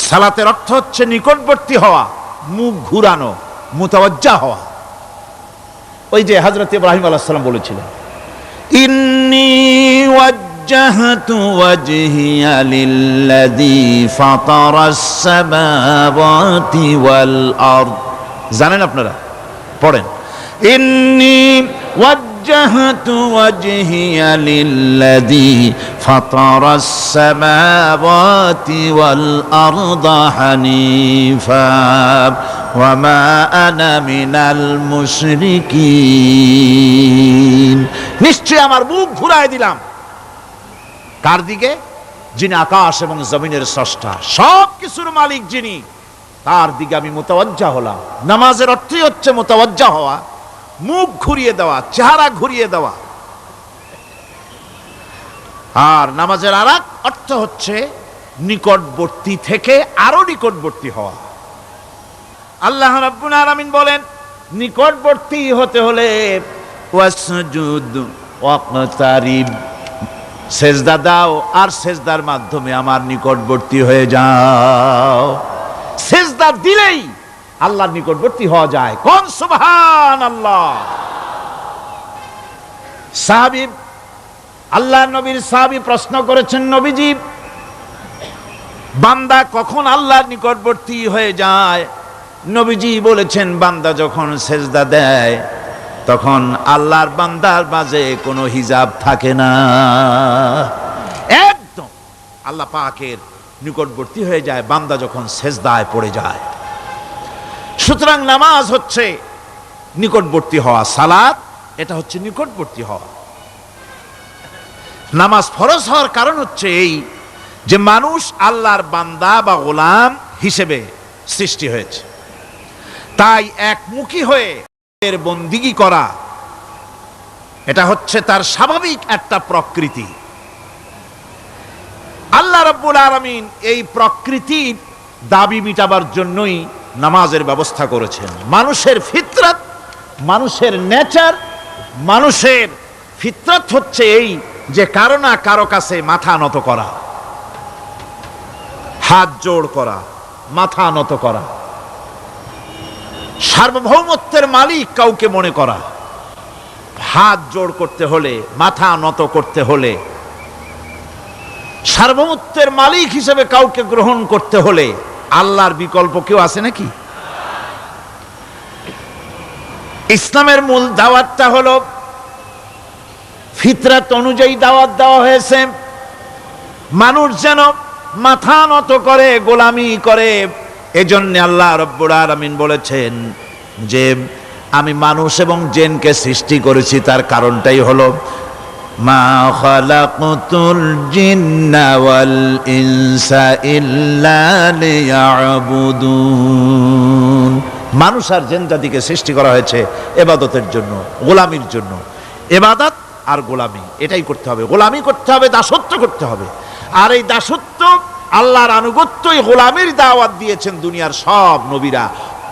সালাতের অর্থ হচ্ছে নিকটবর্তী হওয়া, মুখ ঘুরানো, মুতাওয়াজ্জা হওয়া। ওই যে হযরত ইব্রাহিম আলাইহিস সালাম বলেছিলেন, ইন্নী ওয়াজ্জাহতু ওয়াজহিয়া লিল্লাযী ফাতারাস সামাওয়াতি ওয়াল আরদ। জানেন আপনারা? পড়েন, ইন্নী ওয়াজ্জাহতু ওয়াজহিয়া লিল্লাযী ফাতারাস সামাওয়াতি ওয়াল আরদা হানিফা ওয়া মা আনা মিনাল মুশরিকিন। নিশ্চয় আমার মুখ ঘুরায় দিলাম কার দিকে? যিনি আকাশ এবং জমিনের স্রষ্টা, সব কিছুর মালিক যিনি, তার দিকে আমি মুতাওয়াজ্জা হলাম। নামাজের অর্থই হচ্ছে মুতাওয়াজ্জা হওয়া, মুখ ঘুরিয়ে দেওয়া, চেহারা ঘুরিয়ে দেওয়া। আর নামাজের আরেক অর্থ হচ্ছে নিকটবর্তী থেকে আরো নিকটবর্তী হওয়া। আল্লাহ রাব্বুল আলামিন বলেন, নিকটবর্তী হতে হলে ওয়াসজুদ ওয়াকতারিব, সেজদা দাও আর সেজদার মাধ্যমে আমার নিকটবর্তী হয়ে যাও। সেজদা দিলেই আল্লাহর নিকটবর্তী হওয়া যায়। কোন সুবহানাল্লাহ। সাহাবী, আল্লাহ নবীর সাহাবী প্রশ্ন করেছেন, নবীজি, বান্দা কখন আল্লাহর নিকটবর্তী হয়ে যায়? নবীজি বলেছেন, বান্দা যখন সেজদা দেয় তখন আল্লাহর বান্দার মাঝে কোনো হিজাব থাকে না, একদম আল্লাহ পাকের নিকটবর্তী হয়ে যায় বান্দা যখন সেজদায় পড়ে যায়। সুতরাং নামাজ হচ্ছে নিকটবর্তী হওয়া, সালাত এটা হচ্ছে নিকটবর্তী হওয়া। নামাজ ফরজ হওয়ার কারণ হচ্ছে এই যে মানুষ আল্লাহর বান্দা বা গোলাম হিসেবে সৃষ্টি হয়েছে, তাই একমুখী হয়ে এর বন্দিগি করা এটা হচ্ছে তার স্বাভাবিক একটা প্রকৃতি। আল্লাহ রাব্বুল আলামিন এই প্রকৃতির দাবি মিটাবার জন্যই নামাজের ব্যবস্থা করেছেন। মানুষের ফিতরত, মানুষের নেচার, মানুষের ফিতরত হচ্ছে এই যে কারো না কারো কাছে মাথা নত করা, হাত জোড় করা, মাথা নত করা, সার্বভৌমত্বের মালিক কাউকে মনে করা। হাত জোড় করতে হলে, মাথা নত করতে হলে, সার্বভৌমত্বের মালিক হিসেবে কাউকে গ্রহণ করতে হলে আল্লাহর বিকল্প কেউ আছে নাকি? ইসলামের মূল দাওয়াতটা হলো ফিতরাত অনুযায়ী দাওয়াত দেওয়া হয়েছে, মানুষ যেন মাথা নত করে, গোলামি করে। এজন্য আল্লাহ রাব্বুল আলামিন বলেছেন যে আমি মানুষ এবং জিনকে সৃষ্টি করেছি, তার কারণটাই হলো মা খালাকতুল জিন্না ওয়াল ইনসা ইল্লা লিয়াবুদুন। মানুষ আর জিন জাতিকে সৃষ্টি করা হয়েছে ইবাদতের জন্য, গোলামির জন্য। ইবাদত আর গোলামি এটাই করতে হবে, গোলামি করতে হবে, দাসত্ব করতে হবে। আর এই দাসত্ব, আল্লাহর আনুগত্যই গোলামির দাওয়াত দিয়েছেন দুনিয়ার সব নবীরা।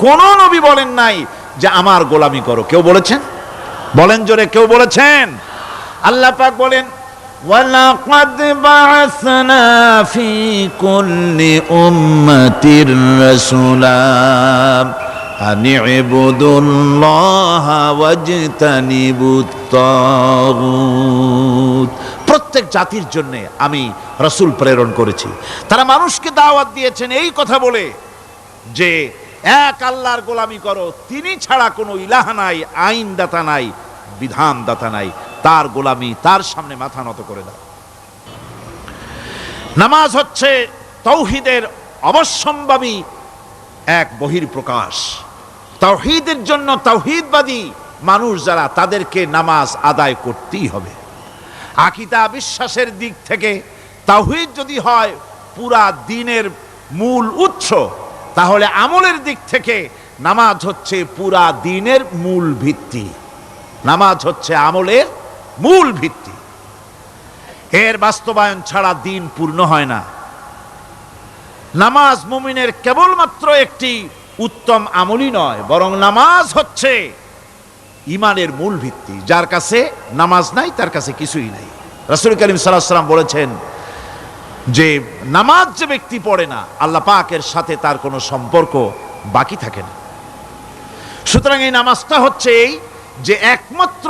কোন নবী বলেন নাই যে আমার গোলামি করো। কেউ বলেছেন? বলেন জোরে, কেউ বলেছেন? আল্লাহ পাক বলেন, ওয়ালাকাদ বা'আসনা ফি কুল্লি উম্মাতির রাসূলা আন ইবুদুল্লাহা ওয়াজতানিবুত তাগুত। প্রত্যেক জাতির জন্য আমি রাসূল প্রেরণ করেছি, তারা মানুষকে দাওয়াত দিয়েছেন এই কথা বলে যে এক আল্লাহর গোলামি করো, তিনি ছাড়া কোনো ইলাহ নাই, আইনদাতা নাই, বিধানদাতা নাই, তার গোলামি, তার সামনে মাথা নত করে দাও। নামাজ হচ্ছে তাওহীদের অবশ্যম্ভাবী এক বহির্প্রকাশ। তাওহীদের জন্য তাওহীদবাদী মানুষ যারা, তাদেরকে নামাজ আদায় করতেই হবে। আকীদা বিশ্বাসের দিক থেকে তাওহীদ যদি হয় পুরা দ্বীনের মূল উৎস, তাহলে আমলের দিক থেকে নামাজ হচ্ছে পুরা দ্বীনের মূল ভিত্তি। নামাজ হচ্ছে আমলের মূল ভিত্তি, এর বাস্তবায়ন ছাড়া দ্বীন পূর্ণ হয় না। নামাজ মুমিনের কেবলমাত্র একটি উত্তম আমলই নয়, বরং নামাজ হচ্ছে ঈমানের মূল ভিত্তি। যার কাছে নামাজ নাই তার কাছে কিছুই নাই। রাসূল করিম সাল্লাল্লাহু আলাইহি ওয়াসাল্লাম বলেছেন, যে নামাজ যে ব্যক্তি পড়ে না, আল্লাহ পাকের সাথে তার কোনো সম্পর্ক বাকি থাকে না। সুতরাং এই নামাজটা হচ্ছে এই যে একমাত্র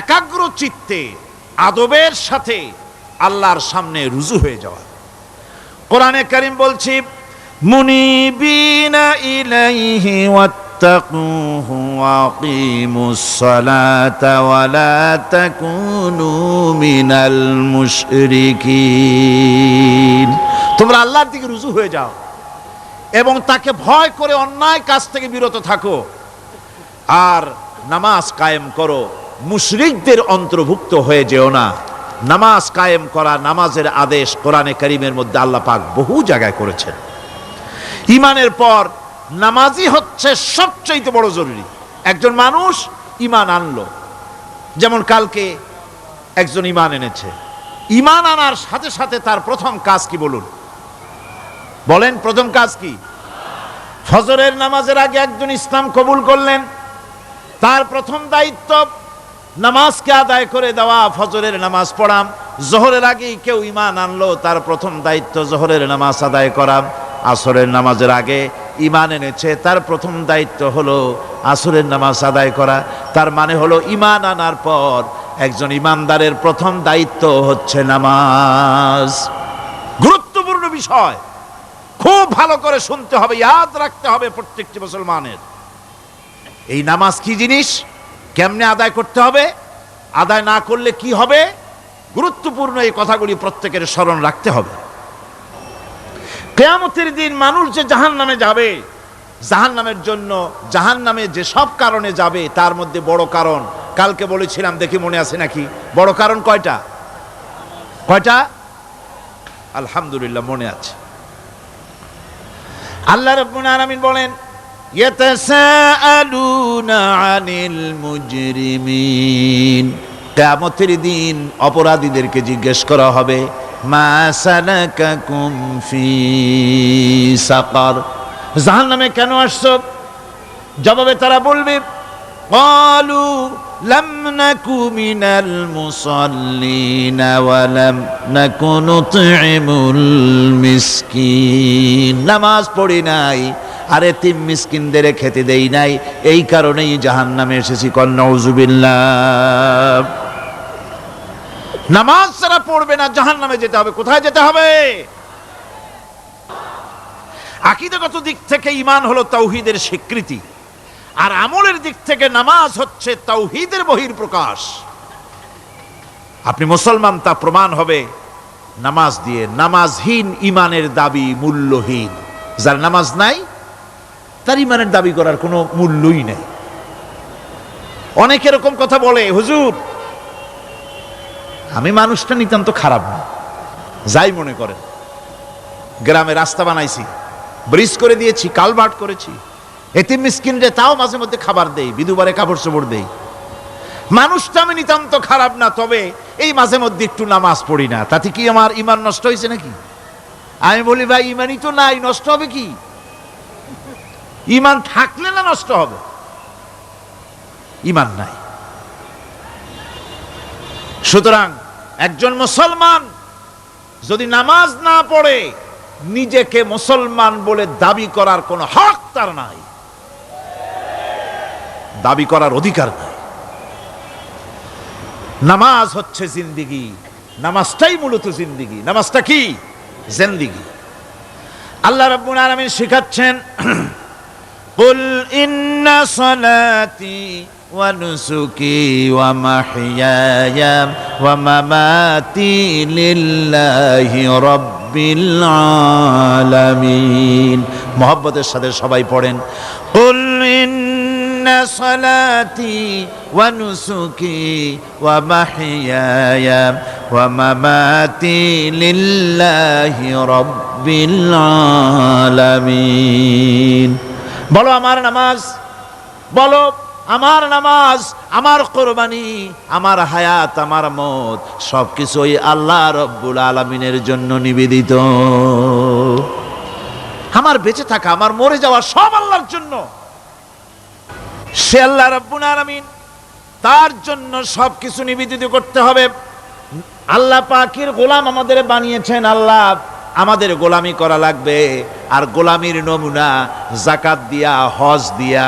একাগ্র চিত্তে আদবের সাথে আল্লাহর সামনে রুজু হয়ে যাওয়া। কোরআনে কারীম বলছি, মুনিবিনা ইলাইহি ওয়াত্তাকুহু ওয়াকিমুস সালাতা ওয়া লা তাকুনু মিনাল মুশরিকিন। তোমরা আল্লাহর দিকে রুজু হয়ে যাও এবং তাকে ভয় করে অন্যায় কাজ থেকে বিরত থাকো, আর নামাজ কায়েম করো, মুশরিকদের অন্তর্ভুক্ত হয়ে যেও না। নামাজ কায়েম করা, নামাজের আদেশ কোরআনে কারীমের মধ্যে আল্লাহ পাক বহু জায়গায় করেছেন। ঈমানের পর নামাজই হচ্ছে সবচেয়ে বড় জরুরি। একজন মানুষ ঈমান আনলো, যেমন কালকে একজন ঈমান এনেছে, ঈমান আনার সাথে সাথে তার প্রথম কাজ কি বলুন? বলেন, প্রথম কাজ কি? ফজরের নামাজের আগে একজন ইসলাম কবুল করলেন, তার প্রথম দায়িত্ব নামাজকে আদায় করে দেওয়া, ফজরের নামাজ পড়া। জোহরের আগেই কেউ ঈমান আনলো, তার প্রথম দায়িত্ব জোহরের নামাজ আদায় করা। আসরের নামাজের আগে ঈমান এনেছে, তার প্রথম দায়িত্ব হলো আসরের নামাজ আদায় করা। তার মানে হলো ঈমান আনার পর একজন ঈমানদারের প্রথম দায়িত্ব হচ্ছে নামাজ। গুরুত্বপূর্ণ বিষয়, খুব ভালো করে শুনতে হবে, ইয়াদ রাখতে হবে প্রত্যেকটি মুসলমানের। এই নামাজ কি জিনিস, কেমনে আদায় করতে হবে, আদায় না করলে কি হবে, গুরুত্বপূর্ণ এই কথাগুলি প্রত্যেকের স্মরণ রাখতে হবে। কিয়ামতের দিন মানুষ যে জাহান্নামে যাবে, জাহান্নামের জন্য, জাহান্নামে যে সব কারণে যাবে তার মধ্যে বড় কারণ কালকে বলেছিলাম, দেখি মনে আছে নাকি? বড় কারণ কয়টা? কয়টা? আলহামদুলিল্লাহ মনে আছে। আল্লাহ রাব্বুল আলামিন বলেন, ইয়াতাসাআলুনা আনিল মুজরিমিন। কিয়ামতের দিন অপরাধীদেরকে জিজ্ঞেস করা হবে, মা সালাকাকুম ফি সাকার, জাহান্নামে কেন আসছো? জবাবে তারা বলবে, ক্বালু লাম নাকু মিনাল মুসাল্লিনা ওয়া লাম নাকু নুতঈমুল মিসকিন। নামাজ পড়ি নাই আর এতিম মিসকিনদের খেতে দেই নাই, এই কারণেই জাহান্নামে এসেছি। কল নাউযুবিল্লাহ। নামাজ যারা পড়বে না জাহান্নামে যেতে হবে। কোথায় যেতে হবে? আকীদাগত দিক থেকে ঈমান হলো তাওহীদের স্বীকৃতি, আর আমলের দিক থেকে নামাজ হচ্ছে তাওহীদের বহিঃপ্রকাশ। আপনি মুসলমান তা প্রমাণ হবে নামাজ দিয়ে। নামাজহীন ঈমানের দাবি মূল্যহীন। যার নামাজ নাই তার ঈমানের দাবি করার কোনো মূল্যই নেই। অনেক এরকম কথা বলে, হুজুর আমি মানুষটা নিতান্ত খারাপ না, যাই মনে করেন, গ্রামে রাস্তা বানাইছি, ব্রিজ করে দিয়েছি, কালভার্ট করেছি, এতিম মিসকিনরে তাও মাঝে মধ্যে খাবার দেই, বিধবারে কাপড় চোপড় দেই, মানুষটা আমি নিতান্ত খারাপ না, তবে এই মাঝে মধ্যে একটু নামাজ পড়ি না, তাতে কি আমার ঈমান নষ্ট হয়েছে নাকি? আমি বলি, ভাই ঈমানই তো নাই, নষ্ট হবে কি? ঈমান থাকলে না নষ্ট হবে? ঈমান নাই। সুতরাং একজন মুসলমান যদি নামাজ না পড়ে, নিজেকে মুসলমান বলে দাবি করার কোনো হক তার নাই, দাবি করার অধিকার নাই। নামাজ হচ্ছে জিন্দিগি, নামাজটাই মূলত জিন্দিগি। নামাজটা কি? জিন্দিগি। আল্লাহ রাব্বুল আলামিন শিখাচ্ছেন, কুল ইন্না সালাতি ওয়া নুসুকি ওয়া মাহইয়ায়া ওয়া মামাতি লিল্লাহি রাব্বিল আলামিন। মুহাব্বতের সাথে সবাই পড়েন, কুল ইন্না সালাতি ওয়া নুসুকি ওয়া মাহইয়ায়া ওয়া মামাতি লিল্লাহি রাব্বিল আলামিন। বলো আমার নামাজ, বলো আমার নামাজ, আমার কোরবানি, আমার হায়াত, আমার মত সবকিছুই আল্লাহ রব্বুল আলামিনের জন্য নিবেদিত। আমার বেঁচে থাকা, আমার মরে যাওয়া সব আল্লাহর জন্য। সে আল্লাহ রব্বুল আলামিন, তার জন্য সবকিছু নিবেদিত করতে হবে। আল্লাহ পাকের গোলাম আমাদের বানিয়েছেন, আল্লাহ আমাদের গোলামি করা লাগবে। আর গোলামির নমুনা যাকাত দিয়া, হজ দিয়া,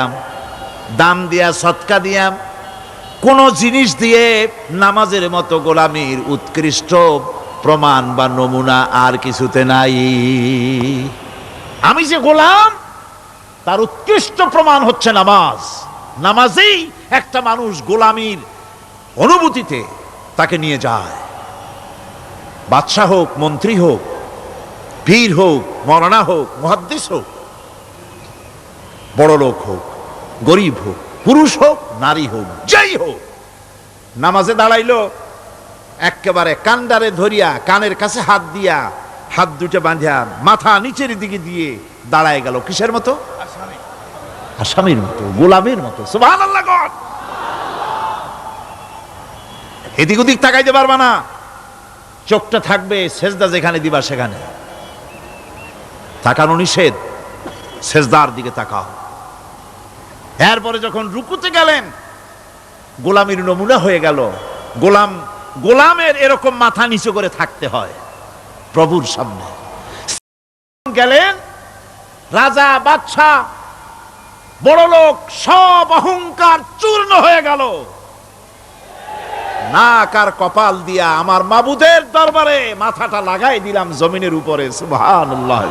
দান দিয়া, সদকা দিয়া, কোন জিনিস দিয়ে নামাজের মতো গোলামির উৎকৃষ্ট প্রমাণ বা নমুনা আর কিছুতে নাই। আমি যে গোলাম তার উৎকৃষ্ট প্রমাণ হচ্ছে নামাজ। নামাজেই একটা মানুষ গোলামির অনুভূতিতে তাকে নিয়ে যায়। বাদশাহ হোক, মন্ত্রী হোক, পীর হোক, মৌলানা হোক, মুহাদ্দিস হোক, বড় লোক হোক, গরিব হোক, পুরুষ হোক, নারী হোক, যাই হোক, নামাজে দাঁড়াইলো, একেবারে কান্ডারে ধরিয়া কানের কাছে হাত দিয়া, হাত দুটো বাঁধিয়া মাথা নিচের দিকে দিয়ে দাঁড়ায় গেল। কিসের মতো? আসামির মতো, গোলামের মতো। সুবহানাল্লাহ। এদিক ওদিক তাকাইতে পারবা না, চোখটা থাকবে সেজদা যেখানে দিবা সেখানে। তাকানো নিষেধ, সেজদার দিকে তাকাও। এরপরে যখন রুকুতে গেলেন, গোলামির নমুনা হয়ে গেল। গোলামের এরকম মাথা নিচু করে থাকতে হয় প্রভুর সামনে। গেলেন, রাজা, বাদশাহ, বড় লোক, সব অহংকার চূর্ণ হয়ে গেল। নাক আর কপাল দিয়া আমার মাবুদের দরবারে মাথাটা লাগাই দিলাম জমিনের উপরে। সুবহানাল্লাহ।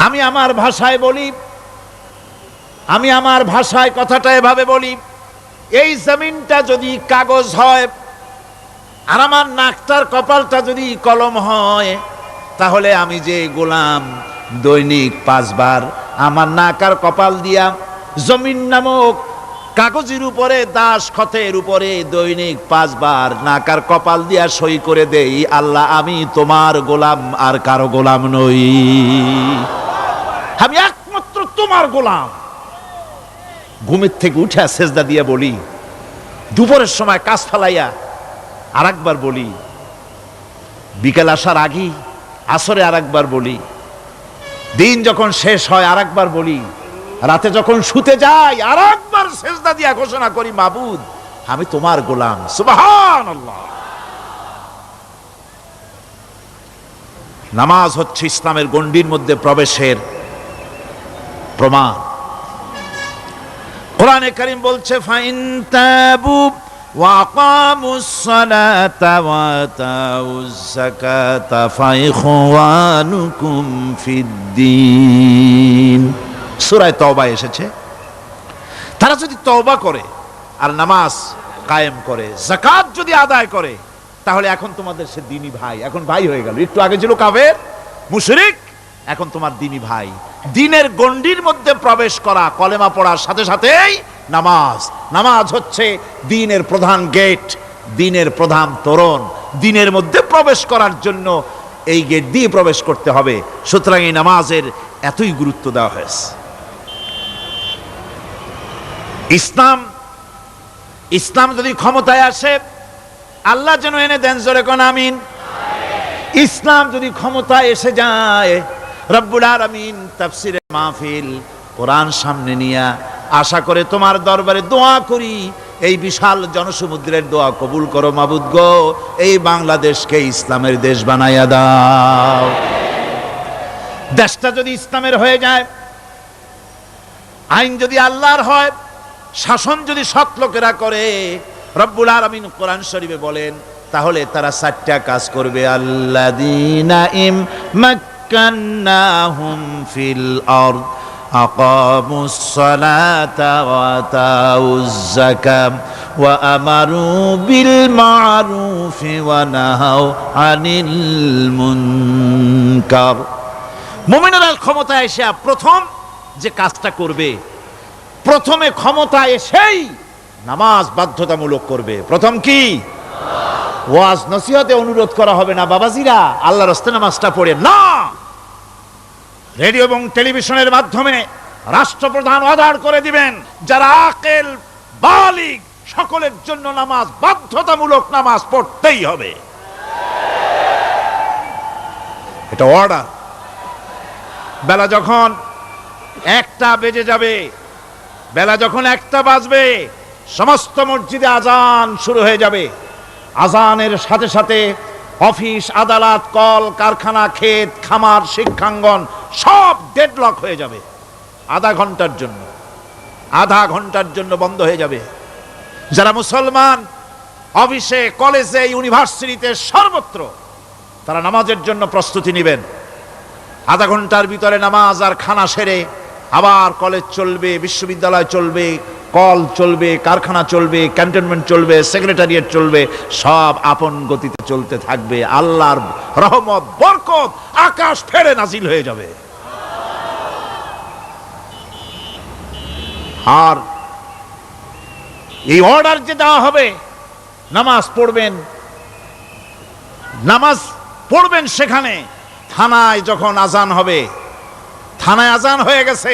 আমি আমার ভাষায় বলি, আমি আমার ভাষায় কথাটা এভাবে বলি, এই জমিনটা যদি কাগজ হয় আর আমার নাকটার কপালটা যদি কলম হয়, তাহলে আমি যে গোলাম দৈনিক 5 বার আমার নাক আর কপাল দিয়া জমিন নামক কাগজের উপরে, দাস খতের উপরে দৈনিক 5 বার নাক আর কপাল দিয়া সই করে দেই, আল্লাহ আমি তোমার গোলাম, আর কারো গোলাম নই, আমি একমাত্র তোমার গোলাম। ঘুমের থেকে উঠে সেজদা দিয়া বলি, দুপুরের সময় কাজ ফালাইয়া আর একবার বলি, বিকেল আসার আগেই আসরে আর একবার বলি, দিন যখন শেষ হয় আর একবার বলি, রাতে যখন শুতে যাই আর একবার সেজদা দিয়া ঘোষণা করি, মাবুদ আমি তোমার গোলাম। সুবহানাল্লাহ। নামাজ হচ্ছে ইসলামের গণ্ডির মধ্যে প্রবেশের প্রমাণ। কোরআনে কারীম বলছে, ফাইন তাবু ওয়া আকামুস সালাতা ওয়া আতাউজ যাকাতা ফাইখওয়ানুকুম ফিদ্দীন। সূরা তওবা এসেছে, তারা যদি তওবা করে আর নামাজ কায়েম করে, যাকাত যদি আদায় করে, তাহলে এখন তোমাদের সে দ্বীনি ভাই, এখন ভাই হয়ে গেল। একটু আগে ছিল কাফের, মুশরিক, এখন তোমার দ্বীনি ভাই। দ্বীনের গণ্ডির মধ্যে প্রবেশ করা, কলেমা পড়ার সাথে সাথেই নামাজ। নামাজ হচ্ছে দ্বীনের প্রধান গেট, দ্বীনের প্রধান তোরণ। দ্বীনের মধ্যে প্রবেশ করার জন্য এই গেট দিয়ে প্রবেশ করতে হবে। সুতরাং এই নামাজের এতই গুরুত্ব দেওয়া হয়েছে। ইসলাম যদি ক্ষমতায় আসে, আল্লাহ যেন এনে দেন, জোরে কোন আমিন। ইসলাম যদি ক্ষমতায় এসে যায়, রব্বুল আলামিন তাফসিরে মাহফিল, কোরআন সামনে নিয়ে আশা করে তোমার দরবারে দোয়া করি, এই বিশাল জনসমুদ্রের দোয়া কবুল করো মাবুদ গো, এই বাংলাদেশকে ইসলামের দেশ বানাইয়া দাও। দেশটা যদি ইসলামের হয়ে যায়, আইন যদি আল্লাহর হয়, শাসন যদি সৎ লোকেরা করে, রব্বুল আলামিন কোরআন শরীফে বলেন, তাহলে তারা 4টা কাজ করবে। আল্লাযীনা মাক্কান্নাহুম ফিল আরদ আকামুস সালাতা ওয়া আতাউজ যাকাত ওয়া আমারু বিল মা'রুফি ওয়া নাহাউ আনিল মুনকার। মুমিনেরা ক্ষমতায় এসে প্রথম যে কাজটা করবে, প্রথমে ক্ষমতা এসেই নামাজ বাধ্যতামূলক করবে। প্রথম কি? ওয়াজ নসিহতে অনুরোধ করা হবে না, বাবাজিরা আল্লাহর রাস্তায় নামাজটা পড়ে না। রেডিও এবং টেলিভিশনের মাধ্যমে রাষ্ট্রপ্রধান অর্ডার করে দিবেন, যারা আকেল বালিগ সকলের জন্য নামাজ বাধ্যতামূলক, নামাজ পড়তেই হবে, এটা অর্ডার। বেলা যখন 1টা বেজে যাবে, বেলা যখন 1টা বাজবে, সমস্ত মসজিদে আজান শুরু হয়ে যাবে। আজানের সাথে সাথে অফিস, আদালত, কল কারখানা, ক্ষেত খামার, শিক্ষাঙ্গন সব ডেডলক হয়ে যাবে। আধা ঘন্টার জন্য বন্ধ হয়ে যাবে। যারা মুসলমান অফিসে, কলেজে, ইউনিভার্সিটিতে, সর্বত্র তারা নামাজের জন্য প্রস্তুতি নেবেন। আধা ঘন্টার ভিতরে নামাজ আর খানা সেরে আবার কলেজ চলবে, বিশ্ববিদ্যালয় চলবে, কল চলবে, কারখানা চলবে, ক্যান্টনমেন্ট চলবে, সেক্রেটারিয়েট চলবে, সব আপন গতিতে চলতে থাকবে। আল্লাহর রহমত, বরকত আকাশ ফেড়ে নাজিল হয়ে যাবে। আর এই অর্ডার যে দেওয়া হবে, নামাজ পড়বেন সেখানে। থানায় যখন আজান হবে, থানায় আজান হয়ে গেছে,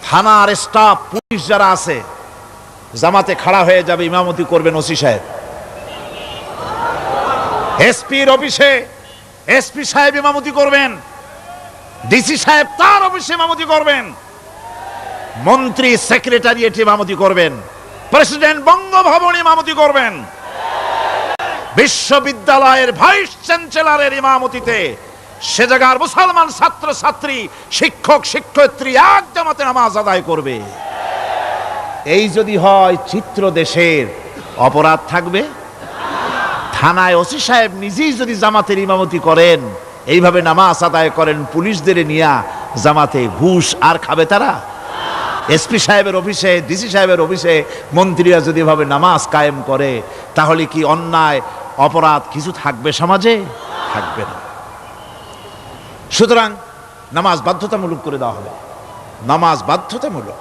থানার স্টাফ, পুলিশ যারা আছে জামাতে খাড়া হয়ে যাবে, ইমামতি করবেন ওসি সাহেব। এসপির অফিসে এসপি সাহেব ইমামতি করবেন, ডিসি সাহেব তার অফিসে ইমামতি করবেন, মন্ত্রী সেক্রেটারিয়েট ইমামতি করবেন, প্রেসিডেন্ট বঙ্গভবন ইমামতি করবেন, বিশ্ববিদ্যালয়ের ভাইস চ্যান্সেলরের ইমামতিতে সে জায়গার মুসলমান ছাত্র ছাত্রী, শিক্ষক শিক্ষয়িত্রী এক জামাতে নামাজ আদায় করবে। এই যদি হয় চিত্র দেশের, অপরাধ থাকবে? থানায় ওসি সাহেব নিজেই যদি জামাতের ইমামতি করেন, এইভাবে নামাজ আদায় করেন পুলিশদের নিয়ে জামাতে, ঘুষ আর খাবে তারা? এসপি সাহেবের অফিসে, ডিসি সাহেবের অফিসে মন্ত্রীরা যদি এভাবে নামাজ কায়েম করে, তাহলে কি অন্যায় অপরাধ কিছু থাকবে সমাজে? থাকবে না। সুতরাং নামাজ বাধ্যতামূলক করে দেওয়া হবে। নামাজ বাধ্যতামূলক,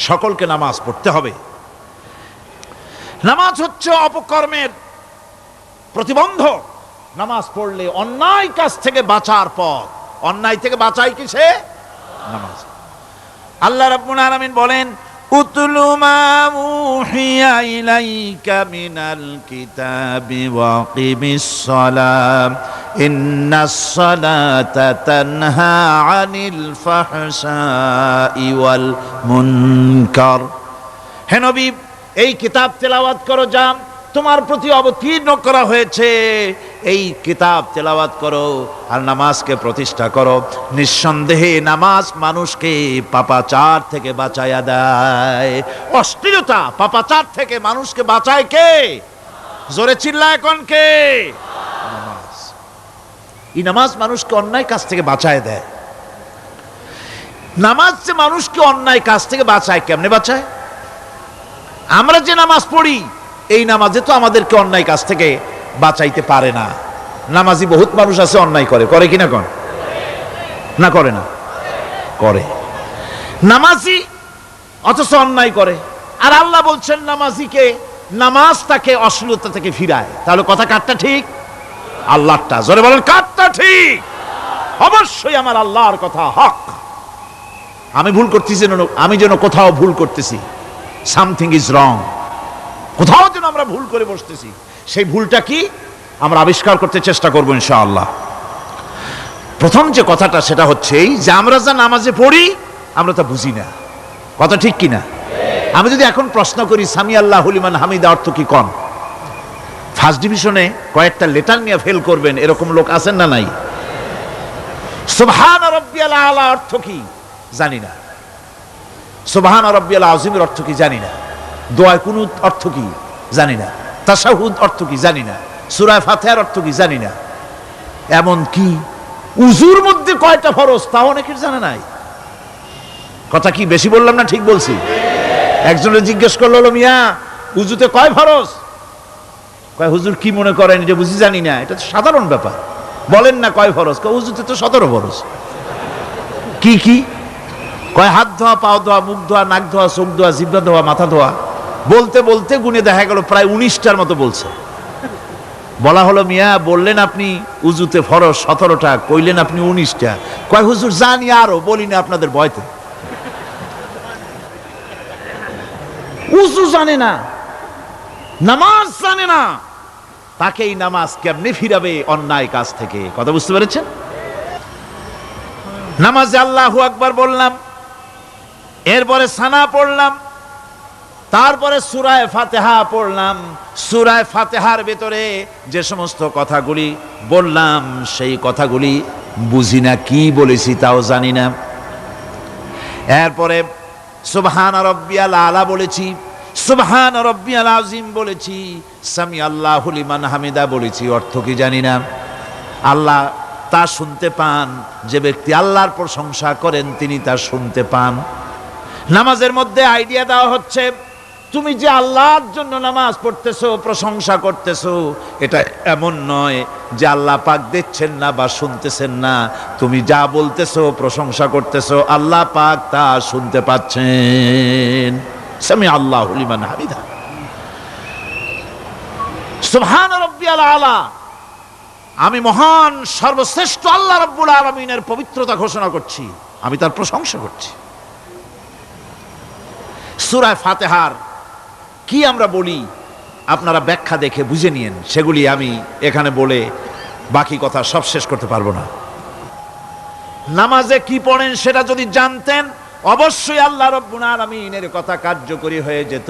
সকলকে নামাজ পড়তে হবে। নামাজ হচ্ছে অপকর্মের প্রতিবন্ধক। নামাজ পড়লে অন্যায় কাজ থেকে বাঁচার পথ। অন্যায় থেকে বাঁচাই কিসে? নামাজ। আল্লাহ রাব্বুল আলামিন বলেন, উতলু মা উহিয়া ইলাইকা মিনাল কিতাবি ওয়া কিমিস সালাম ইন্নাস সালাতা তানহা আনিল ফাহশাই ওয়াল মুনকার। হে নবী, এই কিতাব তেলাওয়াত করো, যা তোমার প্রতি অবতীর্ণ করা হয়েছে, এই কিতাব তেলাওয়াত করো আর নামাজকে প্রতিষ্ঠা করো। নিঃসন্দেহে নামাজ মানুষকে পাপাচার থেকে বাঁচায়া দেয়। অশ্লীলতা, পাপাচার থেকে মানুষকে বাঁচায় কে? জোরে চিল্লায় কোন কে? নামাজ। এই নামাজ মানুষকে অন্যায় কাজ থেকে বাঁচায় দেয়। নামাজ যে মানুষকে অন্যায় কাজ থেকে বাঁচায়, কেমনে বাঁচায়? আমরা যে নামাজ পড়ি, এই নামাজে তো আমাদেরকে অন্যায় কাজ থেকে বাঁচাইতে পারে না। নামাজি বহুত মানুষ আছে অন্যায় করে, করে কিনা কোন? না করে না? করে। নামাজি অথচ অন্যায় করে। আর আল্লাহ বলছেন নামাজিকে, নামাজ তাকে অশ্লীলতা থেকে ফিরায়। তাহলে কথা কারটা ঠিক? আল্লাহরটা। জোরে বলেন, কারটা ঠিক? অবশ্যই আমার আল্লাহর কথা হক। আমি ভুল করতেছি, আমি যেন কোথাও ভুল করতেছি, সামথিং ইজ রং, কোথাও যেন আমরা ভুল করে বসতেছি, সেই ভুলটা কি আমরা আবিষ্কার করতে চেষ্টা করবো ইনশাআল্লাহ। প্রথম যে কথাটা সেটা হচ্ছে এই যে আমরা যা নামাজে পড়ি আমরা তা বুঝি না। কথা ঠিক কিনা? আমি যদি এখন প্রশ্ন করি সামি আল্লাহু লিমান হামিদা অর্থ কি কোন, ফার্স্ট ডিভিশনে কয়েকটা লেটার নিয়ে ফেল করবেন এরকম লোক আছেন না নাই? সুবহান রাব্বিয়াল আলা অর্থ কি জানি না, সুবহান রাব্বিয়াল আযীমের অর্থ কি জানি না, দোয়া কুনুত অর্থ কি জানি না, তাশাহুদ অর্থ কি জানি না, সূরা ফাতিহার অর্থ কি জানি না। এমন কি উজুর মধ্যে কয়টা ফরজ তাও অনেকের জানা নাই। কথা কি বেশি বললাম না ঠিক বলছি? একজনে জিজ্ঞেস করলো, মিয়া উজুতে কয় ফরজ? কয় হুজুর কি মনে করেন যে বুঝি জানি না? এটা তো সাধারণ ব্যাপার, বলেন না কয় ফরজ? কয় উজুতে তো 17 ফরজ। কি কি? কয় হাত ধোয়া, পাও ধোয়া, মুখ ধোয়া, নাক ধোয়া, চোখ ধোয়া, জিহ্বা ধোয়া, মাথা ধোয়া। বলতে বলতে গুনে দেখা গেল প্রায় 19টার মতো বলছে। বলা হলো, মিয়া বললেন আপনি উজুতে ফরজ 17টা, কইলেন আপনি 19টা। কয় হুজুর জানি আরো, বলি না আপনাদের ভয়তে। উজু জানে না, নামাজ জানে না, তাকে এই নামাজ কেমনে ফিরাবে অন্যায় কাজ থেকে? কথা বুঝতে পেরেছেন? নামাজে আল্লাহু আকবার বললাম, এরপরে সানা পড়লাম, তারপরে সূরা ফাতিহা পড়লাম। সূরা ফাতিহার ভিতরে যে সমস্ত কথাগুলি বললাম সেই কথাগুলি বুঝি না, কি বলেছি তাও জানি না। এরপরে সুবহান রাব্বিয়াল আলা বলেছি, সুবহান রাব্বিয়াল আযীম বলেছি, সামি আল্লাহু লিমান হামিদা বলেছি, অর্থ কি জানি না। আল্লাহ তা শুনতে পান, যে ব্যক্তি আল্লাহর প্রশংসা করেন তিনি তা শুনতে পান। নামাজের মধ্যে আইডিয়া দেওয়া হচ্ছে, তুমি যে আল্লাহর জন্য নামাজ পড়তেছো, প্রশংসা করতেছো, এটা এমন নয় যে আল্লাহ পাক দেখছেন না বা শুনতেছেন না। তুমি যা বলতেছো, প্রশংসা করতেছো, আল্লাহ পাক তা শুনতে পাচ্ছেন। সামি আল্লাহু লিমান হামিদা। সুবহান রাব্বিয়াল আলা, আমি মহান সর্বশ্রেষ্ঠ আল্লাহ রাব্বুল আলামিনের পবিত্রতা ঘোষণা করছি, আমি তার প্রশংসা করছি। সূরা ফাতিহার কি আমরা বলি আপনারা ব্যাখ্যা দেখে বুঝে নিয়েন, সেগুলি আমি এখানে বলে বাকি কথা সব শেষ করতে পারবো না। নামাজে কি পড়েন সেটা যদি জানতেন, অবশ্যই আল্লাহ রাব্বুল আলামিনের কথা কার্যকরী হয়ে যেত।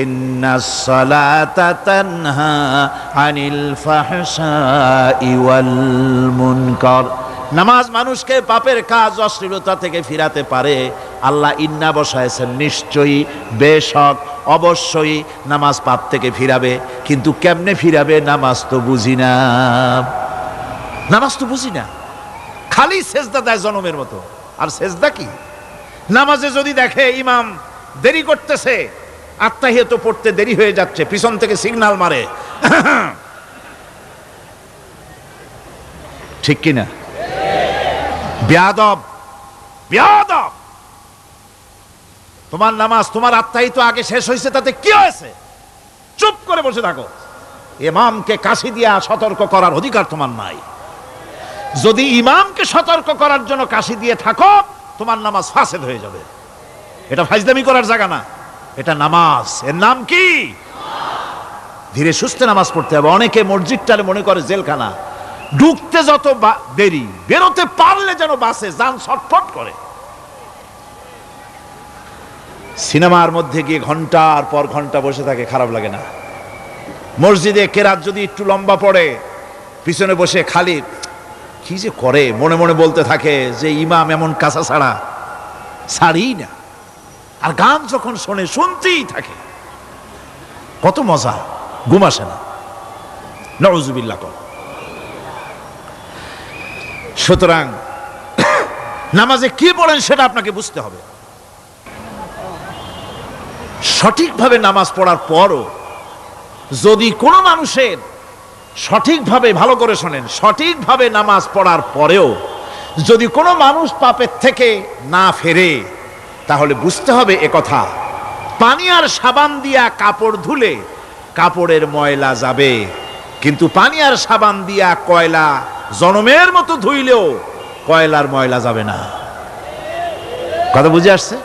ইন্নাস সালাতা তানহা আনিল ফাহশাই ওয়াল মুনকার, নামাজ মানুষকে পাপের কাজ, অশ্লীলতা থেকে ফিরাতে পারে। আল্লাহ ইন্না বসায়ছেন, নিশ্চয়ই, বেশক, অবশ্যই নামাজ পাপ থেকে ফিরাবে। কিন্তু কেমনে ফিরাবে নামাজ তো বুঝি না, নামাজ তো বুঝি না। খালি সেজদা দেয় জনমের মতো, আর সেজদা কি? নামাজে যদি দেখে ইমাম দেরি করতেছে, আত্তাহিয়াত পড়তে দেরি হয়ে যাচ্ছে, পিছন থেকে সিগন্যাল মারে, ঠিক কিনা? বেয়াদব, বেয়াদব। তোমার নামাজ, তোমার আত্তাহিয়াত আগে শেষ হয়েছে, তাতে কি হয়েছে? চুপ করে বসে থাকো। ইমামকে কাশি দিয়া সতর্ক করার অধিকার তোমার নাই। যদি ইমামকে সতর্ক করার জন্য কাশি দিয়ে থাকো, তোমার নামাজ ফাসেদ হয়ে যাবে। এটা ফাজলামি করার জায়গা না, এটা নামাজ। এর নাম কি? ধীরে সুস্থে নামাজ পড়তে হবে। অনেকে মসজিদটারে মনে করে জেলখানা, ঢুকতে যত দেরি, বেরোতে পারলে যেন বাসে যান ছটফট করে। সিনেমার মধ্যে গিয়ে ঘন্টার পর ঘন্টা বসে থাকে, খারাপ লাগে না? মসজিদে কেরাত যদি একটু লম্বা পড়ে, পিছনে বসে খালি কি যে করে মনে মনে বলতে থাকে যে ইমাম এমন কাঁচা ছাড়া ছাড়ি না। আর গান যখন শোনে শুনতেই থাকে, কত মজা, ঘুম আসে না। নাউযুবিল্লাহ। সুতরাং নামাজে কি পড়েন সেটা আপনাকে বুঝতে হবে। সঠিকভাবে নামাজ পড়ার পরও যদি কোনো মানুষের সঠিকভাবে, ভালো করে শোনেন, সঠিকভাবে নামাজ পড়ার পরেও যদি কোনো মানুষ পাপের থেকে না ফেরে, তাহলে বুঝতে হবে একথা, পানি আর সাবান দিয়া কাপড় ধুলে কাপড়ের ময়লা যাবে, কিন্তু পানি আর সাবান দিয়া কয়লা জনমের মতো ধুইলেও কয়লার ময়লা যাবে না। কথা বুঝে আসছে?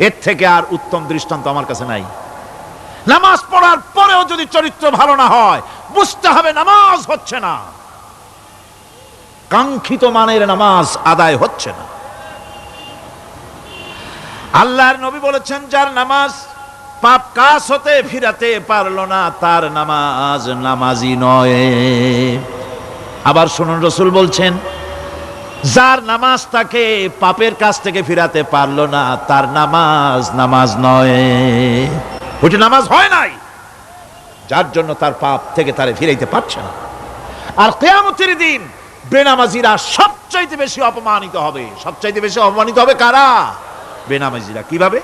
এর থেকে আর উত্তম দৃষ্টান্ত আমার কাছে নাই। নামাজ পড়ার পরেও যদি চরিত্র ভালো না হয়, বুঝতে হবে নামাজ হচ্ছে না, কাঙ্ক্ষিত মানের নামাজ আদায় হচ্ছে না। আল্লাহর নবী বলেছেন, যার নামাজ পাপ কাজ হতে ফিরাতে পারলো না, তার নামাজ নামাজি নয়। আবার শুনুন, রাসূল বলছেন, যার নামাজ তাকে পাপের কাজ থেকে ফিরাতে পারলো না, তার নামাজ নামাজ নয়। ওইটা নামাজ হয় নাই, যার জন্য তার পাপ থেকে তারে ফিরাইতে পারছে না। আর কিয়ামতের দিন বেনামাজিরা সবচাইতে বেশি অপমানিত হবে। সবচাইতে বেশি অপমানিত হবে কারা? বেনামাজিরা। কিভাবে?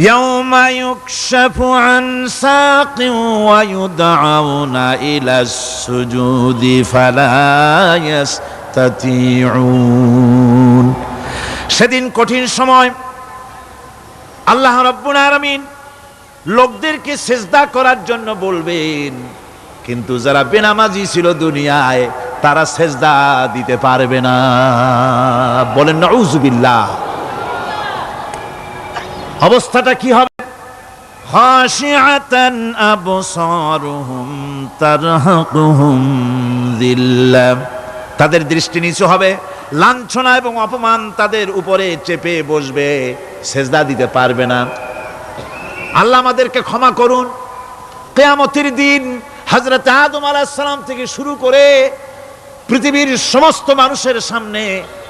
ইয়াউমা ইউকশাফু আন সাকিন ওয়া ইউদআউনা ইলাস সুজুদি ফালা ইস্তাতিউন। সেদিন কঠিন সময়, আল্লাহ রাব্বুল আলামিন লোকদেরকে সিজদা করার জন্য বলবেন, কিন্তু যারা বেনামাজি ছিল দুনিয়ায়, তারা সিজদা দিতে পারবে না। বলেন নাউযুবিল্লাহ। অবস্থাটা কি হবে? খাশিআতান আবসারুহুম তারহাকুহুম যিল্লাহ, তাদের দৃষ্টি নিচু হবে, লাঞ্ছনা এবং অপমান তাদের উপরে চেপে বসবে, সেজদা দিতে পারবে না। আল্লাহ আমাদেরকে ক্ষমা করুন। কিয়ামতের দিন হযরত আদম আলাইহিস সালাম থেকে শুরু করে পৃথিবীর সমস্ত মানুষের সামনে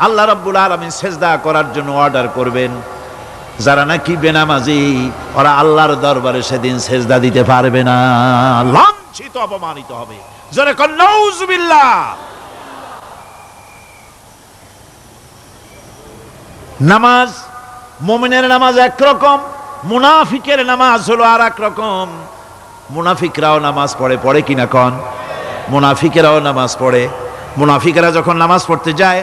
আল্লাহ রাব্বুল আলামিন সেজদা করার জন্য অর্ডার করবেন। যারা নাকি বেনামাজি ওরা আল্লাহর দরবারে সেদিন সেজদা দিতে পারবে না, লাঞ্ছিত অপমানিত হবে। জোরে কোন নাউজুবিল্লাহ। নামাজ, মুমিনের নামাজ একরকম, মুনাফিকের নামাজ হলো আর এক রকম। মুনাফিকরাও নামাজ পড়ে, পড়ে কিনা কন? মুনাফিকেরাও নামাজ পড়ে। মুনাফিকেরা যখন নামাজ পড়তে যায়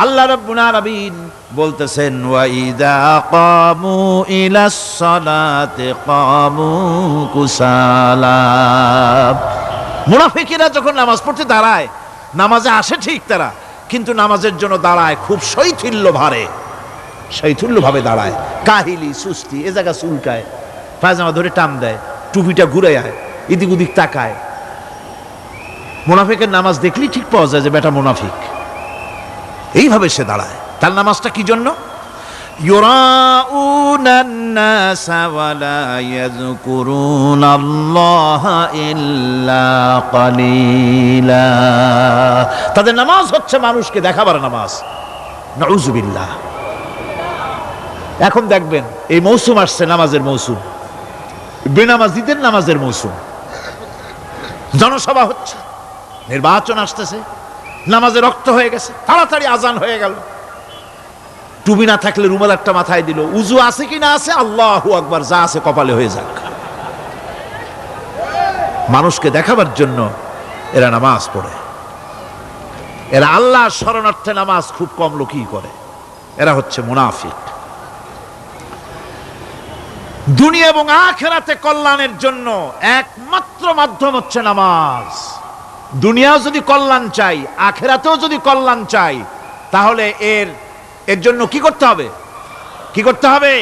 আল্লাহ রাব্বুল আলামিন বলতেছেন ওয়াইদা কামু ইলাস সালাতি কামু কুসালা। মুনাফিকেরা যখন নামাজ পড়তে দাঁড়ায়, নামাজে আসে ঠিক তারা, কিন্তু নামাজের জন্য দাঁড়ায় খুব শৈথিল্যভাবে দাঁড়ায়, কাহিলি সুস্তি, এ জায়গা চুলকায়, পায়জামা ধরে টান দেয়, টুপিটা ঘুরে আয়, এদিক ওদিক তাকায়। মুনাফিকের নামাজ দেখলেই ঠিক পাওয়া যায় যে বেটা মুনাফিক। এইভাবে সে দাঁড়ায়। তার নামাজটা কি জন্য? ইউরাউনান নাসা ওয়ালা ইয়াযকুরুনাল্লাহা ইল্লা কালিলা। তাদের নামাজ হচ্ছে মানুষকে দেখাবার নামাজ। নাউযুবিল্লাহ। এখন দেখবেন এই মৌসুম আসছে, নামাজের মৌসুম, বেনামাজিদের নামাজের মৌসুম। জনসভা হচ্ছে, নির্বাচন আসতেছে, নামাজে রক্ত হয়ে গেছে, তাড়াতাড়ি আজান হয়ে গেল। টুপি না থাকলে রুমাল একটা মাথায় দিল, উজু আছে কি না আছে, আল্লাহু আকবার, যা আছে কপালে হয়ে যাক। মানুষকে দেখাবার জন্য এরা নামাজ পড়ে। এরা আল্লাহর শরণার্থে নামাজ খুব কম লোকই করে। এরা হচ্ছে মুনাফিক। দুনিয়া এবং আখিরাতে কল্যাণের জন্য একমাত্র মাধ্যম হচ্ছে নামাজ। দুনিয়াও যদি কল্যাণ চাই, আখিরাতেও যদি কল্যাণ চাই, তাহলে এর জন্য কি করতে হবে? কি করতে হবে?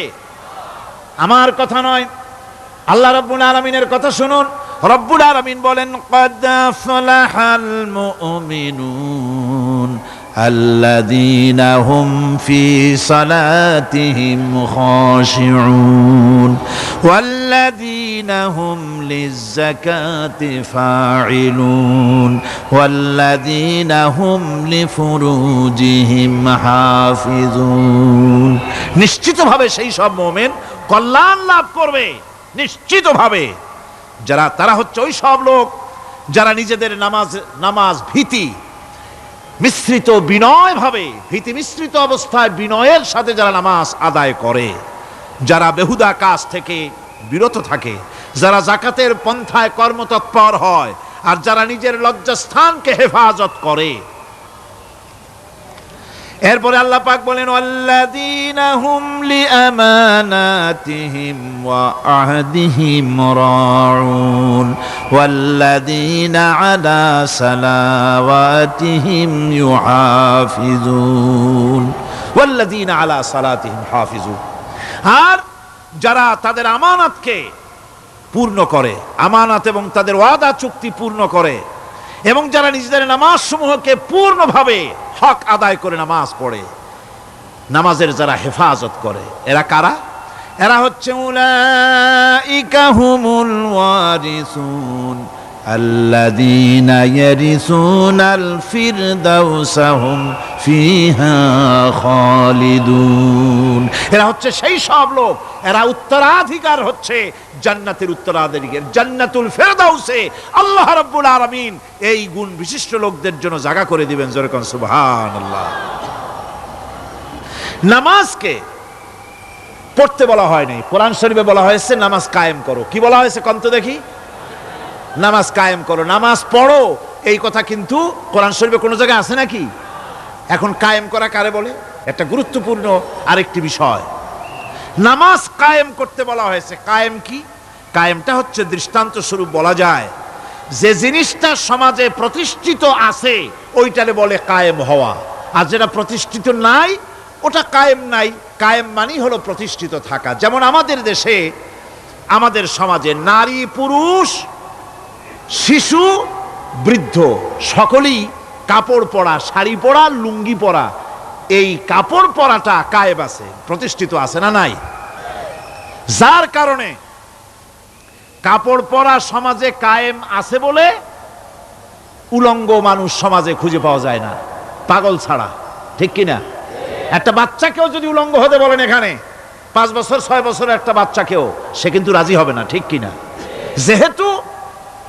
আমার কথা নয়, আল্লাহ রাব্বুল আলামিনের কথা শুনুন। রব্বুল আলামিন বলেন ক্বাদ আফলাহাল মুমিনুন আল্লাযীনা হুম ফি সালাতিহিম খাশিউন ওয়াল্লাযীনা হুম লিয-যাকাতি ফাঈলুন ওয়াল্লাযীনা হুম লিফুরুজিহিম হাফিজুন। নিশ্চিতভাবে সেই সব মুমিন কল্যাণ লাভ করবে, নিশ্চিতভাবে। তারা হচ্ছে ওই সব লোক যারা নিজেদের নামাজ ভীতি মিশ্রিত, ভীতি মিশ্রিত অবস্থায় বিনয়ের সাথে যারা নামাজ আদায় করে, যারা বেহুদা কাজ থেকে বিরত থাকে, যারা যাকাতের পন্থায় কর্মতৎপর হয়, আর যারা নিজের লজ্জাস্থানকে হেফাজত করে। এরপরে আল্লাহ পাক বলেন ওয়াল্লাযীনা হুম লিআমানাতিহিম ওয়া আহদিহিম রাউন ওয়াল্লাযীনা আলা সালাওয়াতিহিম ইউহাফিজুন ওয়াল্লাযীনা আলা সালাতিহিম হাফিজুন। আর যারা তাদের আমানতকে পূর্ণ করে, আমানত এবং তাদের ওয়াদা চুক্তি পূর্ণ করে, এবং যারা নিজেদের নামাজ সমূহকে পূর্ণভাবে হক আদায় করে নামাজ পড়ে, নামাজের যারা হেফাজত করে, এরা কারা? এরা হচ্ছে উলাইকা হুমুল ওয়ারিসুন আল্লাযীনা ইয়ারিসুনাল ফিরদাউসা হুম ফিহা খালিদুন। এরা হচ্ছে সেই সব লোক, এরা উত্তরাধিকার হচ্ছে জান্নাতের উত্তরাধিকার, জান্নাতুল ফিরদাউসে আল্লাহ রাব্বুল আলামিন এই গুণ বিশিষ্ট লোকদের জন্য জায়গা করে দিবেন। জোরে কোন সুবহানাল্লাহ। নামাজকে পড়তে বলা হয়নি, কোরআন শরীফে বলা হয়েছে নামাজ কায়েম করো। কি বলা হয়েছে কোন তো দেখি? নামাজ কায়েম করো, নামাজ পড়ো। এই কথা কিন্তু কোরআন শরীফে কোনো জায়গায় আছে নাকি? এখন কায়েম করা কারে বলে? একটা গুরুত্বপূর্ণ আরেকটি বিষয়। নামাজ কায়েম করতে বলা হয়েছে। কায়েম কি? কায়েমটা হচ্ছে দৃষ্টান্ত স্বরূপ বলা যায় যে জিনিসটা সমাজে প্রতিষ্ঠিত আছে ওইটারে বলে কায়েম হওয়া, আর যেটা প্রতিষ্ঠিত নাই ওটা কায়েম নাই। কায়েম মানেই হলো প্রতিষ্ঠিত থাকা। যেমন আমাদের দেশে, আমাদের সমাজে নারী পুরুষ শিশু বৃদ্ধ সকলেই কাপড় পরা, শাড়ি পরা, লুঙ্গি পরা, এই কাপড় পরাটা কায়েম আছে, প্রতিষ্ঠিত আছে না নাই? যার কারণে কাপড় পরা সমাজে কায়েম আছে বলে উলঙ্গ মানুষ সমাজে খুঁজে পাওয়া যায় না, পাগল ছাড়া। ঠিক কিনা? একটা বাচ্চাকেও যদি উলঙ্গ হতে বলেন এখানে, 5 বছর 6 বছরের একটা বাচ্চাকেও, সে কিন্তু রাজি হবে না। ঠিক কিনা? যেহেতু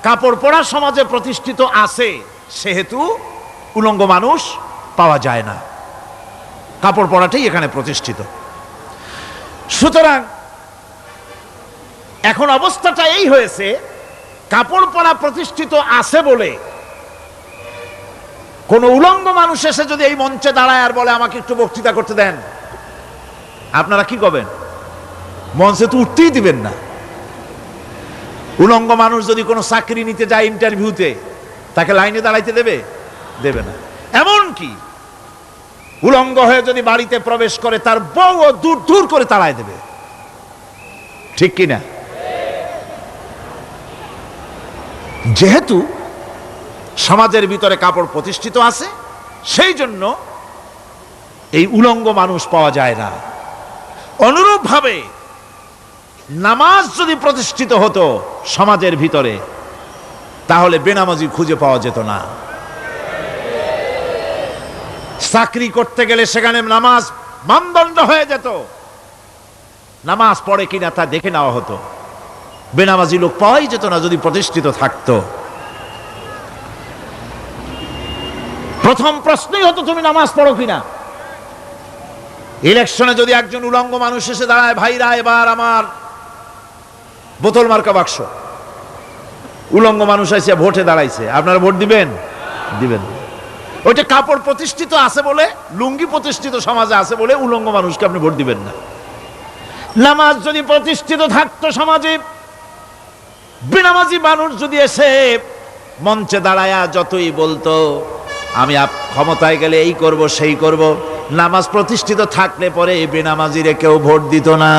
কাপড় পরা সমাজে প্রতিষ্ঠিত আছে, সেহেতু উলঙ্গ মানুষ পাওয়া যায় না, কাপড় পরাটাই এখানে প্রতিষ্ঠিত। সুতরাং এখন অবস্থাটা এই হয়েছে, কাপড় পরা প্রতিষ্ঠিত আছে বলে কোন উলঙ্গ মানুষ এসে যদি এই মঞ্চে দাঁড়ায় আর বলে আমাকে একটু বক্তৃতা করতে দেন, আপনারা কি করবেন? মঞ্চে তো উঠতেই দিবেন না। উলঙ্গ মানুষ যদি কোনো চাকরি নিতে যায় ইন্টারভিউতে, তাকে লাইনে দাঁড়াইতে দেবে? দেবে না। এমনকি উলঙ্গ হয়ে যদি বাড়িতে প্রবেশ করে, তার বউও দূর দূর করে তাড়ায় দেবে। ঠিক কিনা? যেহেতু সমাজের ভিতরে কাপড় প্রতিষ্ঠিত আছে, সেই জন্য এই উলঙ্গ মানুষ পাওয়া যায় না। অনুরূপভাবে নামাজ যদি প্রতিষ্ঠিত হতো সমাজের ভিতরে, তাহলে বেনামাজি খুঁজে পাওয়া যেত না। চাকরি করতে গেলে সেখানে নামাজ মানদণ্ড হয়ে যেত, নামাজ পড়ে কিনা তা দেখে নেওয়া হতো। বেনামাজি লোক পাওয়াই যেত না যদি প্রতিষ্ঠিত থাকতো। প্রথম প্রশ্নই হতো তুমি নামাজ পড়ো কিনা। ইলেকশনে যদি একজন উলঙ্গ মানুষ এসে দাঁড়ায়, ভাইরা এবার আমার বোতল মার্কা বাক্স, উলঙ্গ মানুষ এসে ভোটে দাঁড়াইছে, আপনারা ভোট দিবেন? দিবেন। ওইটা কাপড় প্রতিষ্ঠিত আছে বলে, লুঙ্গি প্রতিষ্ঠিত সমাজে আছে বলে উলঙ্গ মানুষকে আপনি ভোট দিবেন না। নামাজ যদি প্রতিষ্ঠিত থাকতো সমাজে, বেনামাজি মানুষ যদি এসে মঞ্চে দাঁড়ায়া যতই বলতো আমি ক্ষমতায় গেলে এই করব সেই করব, নামাজ প্রতিষ্ঠিত থাকলে পরে এই বেনামাজিরে কেউ ভোট দিত না।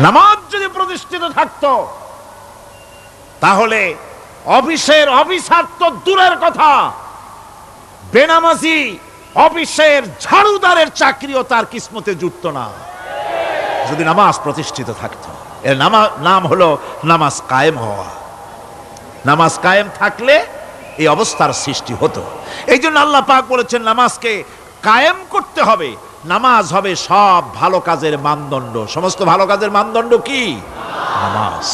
নামাজ যদি প্রতিষ্ঠিত থাকতো, তাহলে অফিসের অফিসার তো দূরের কথা, বেনামাজি অফিসের ঝাড়ুদারের চাকরিও তার কিসমতে জুটতো না, যদি নামাজ প্রতিষ্ঠিত থাকতো। এর নাম হলো নামাজ কায়েম হওয়া। নামাজ কায়েম থাকলে এই অবস্থার সৃষ্টি হতো। এই জন্য আল্লাহ পাক বলেছেন নামাজকে কায়েম করতে হবে। নামাজ হবে সব ভালো কাজের মানদণ্ড। সমস্ত ভালো কাজের মানদণ্ড কি? নামাজ।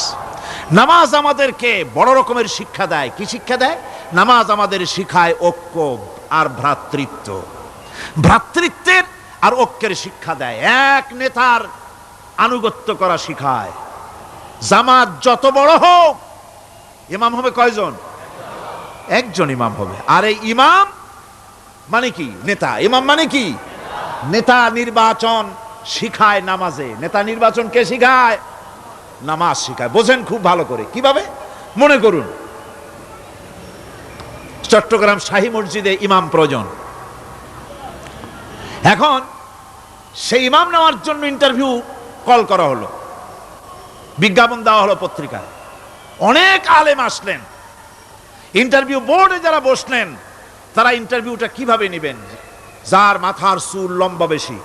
নামাজ আমাদেরকে বড় রকমের শিক্ষা দেয়। কি শিক্ষা দেয়? নামাজ আমাদের শিখায় ঐক্য আর ভ্রাতৃত্ব। ভ্রাতৃত্বের আর ঐক্যের শিক্ষা দেয়। এক নেতার আনুগত্য করা শিখায়। জামাত যত বড় হোক, ইমাম হবে কয়জন? একজন ইমাম হবে। আর এই ইমাম মানে কি? নেতা। ইমাম মানে কি? নেতা নির্বাচন শিখায় নামাজে। নেতা নির্বাচন কে শিখায়? নামাজ শিখায়। বোঝেন খুব ভালো করে। কিভাবে? মনে করুন চট্টগ্রাম শাহী মসজিদে ইমাম প্রয়োজন। এখন সেই ইমাম নেওয়ার জন্য ইন্টারভিউ কল করা হলো, বিজ্ঞাপন দেওয়া হলো পত্রিকায়। অনেক আলেম আসলেন। ইন্টারভিউ বোর্ডে যারা বসলেন, তারা ইন্টারভিউটা কিভাবে নেবেন? যার মাথার চুল লম্বা বেশি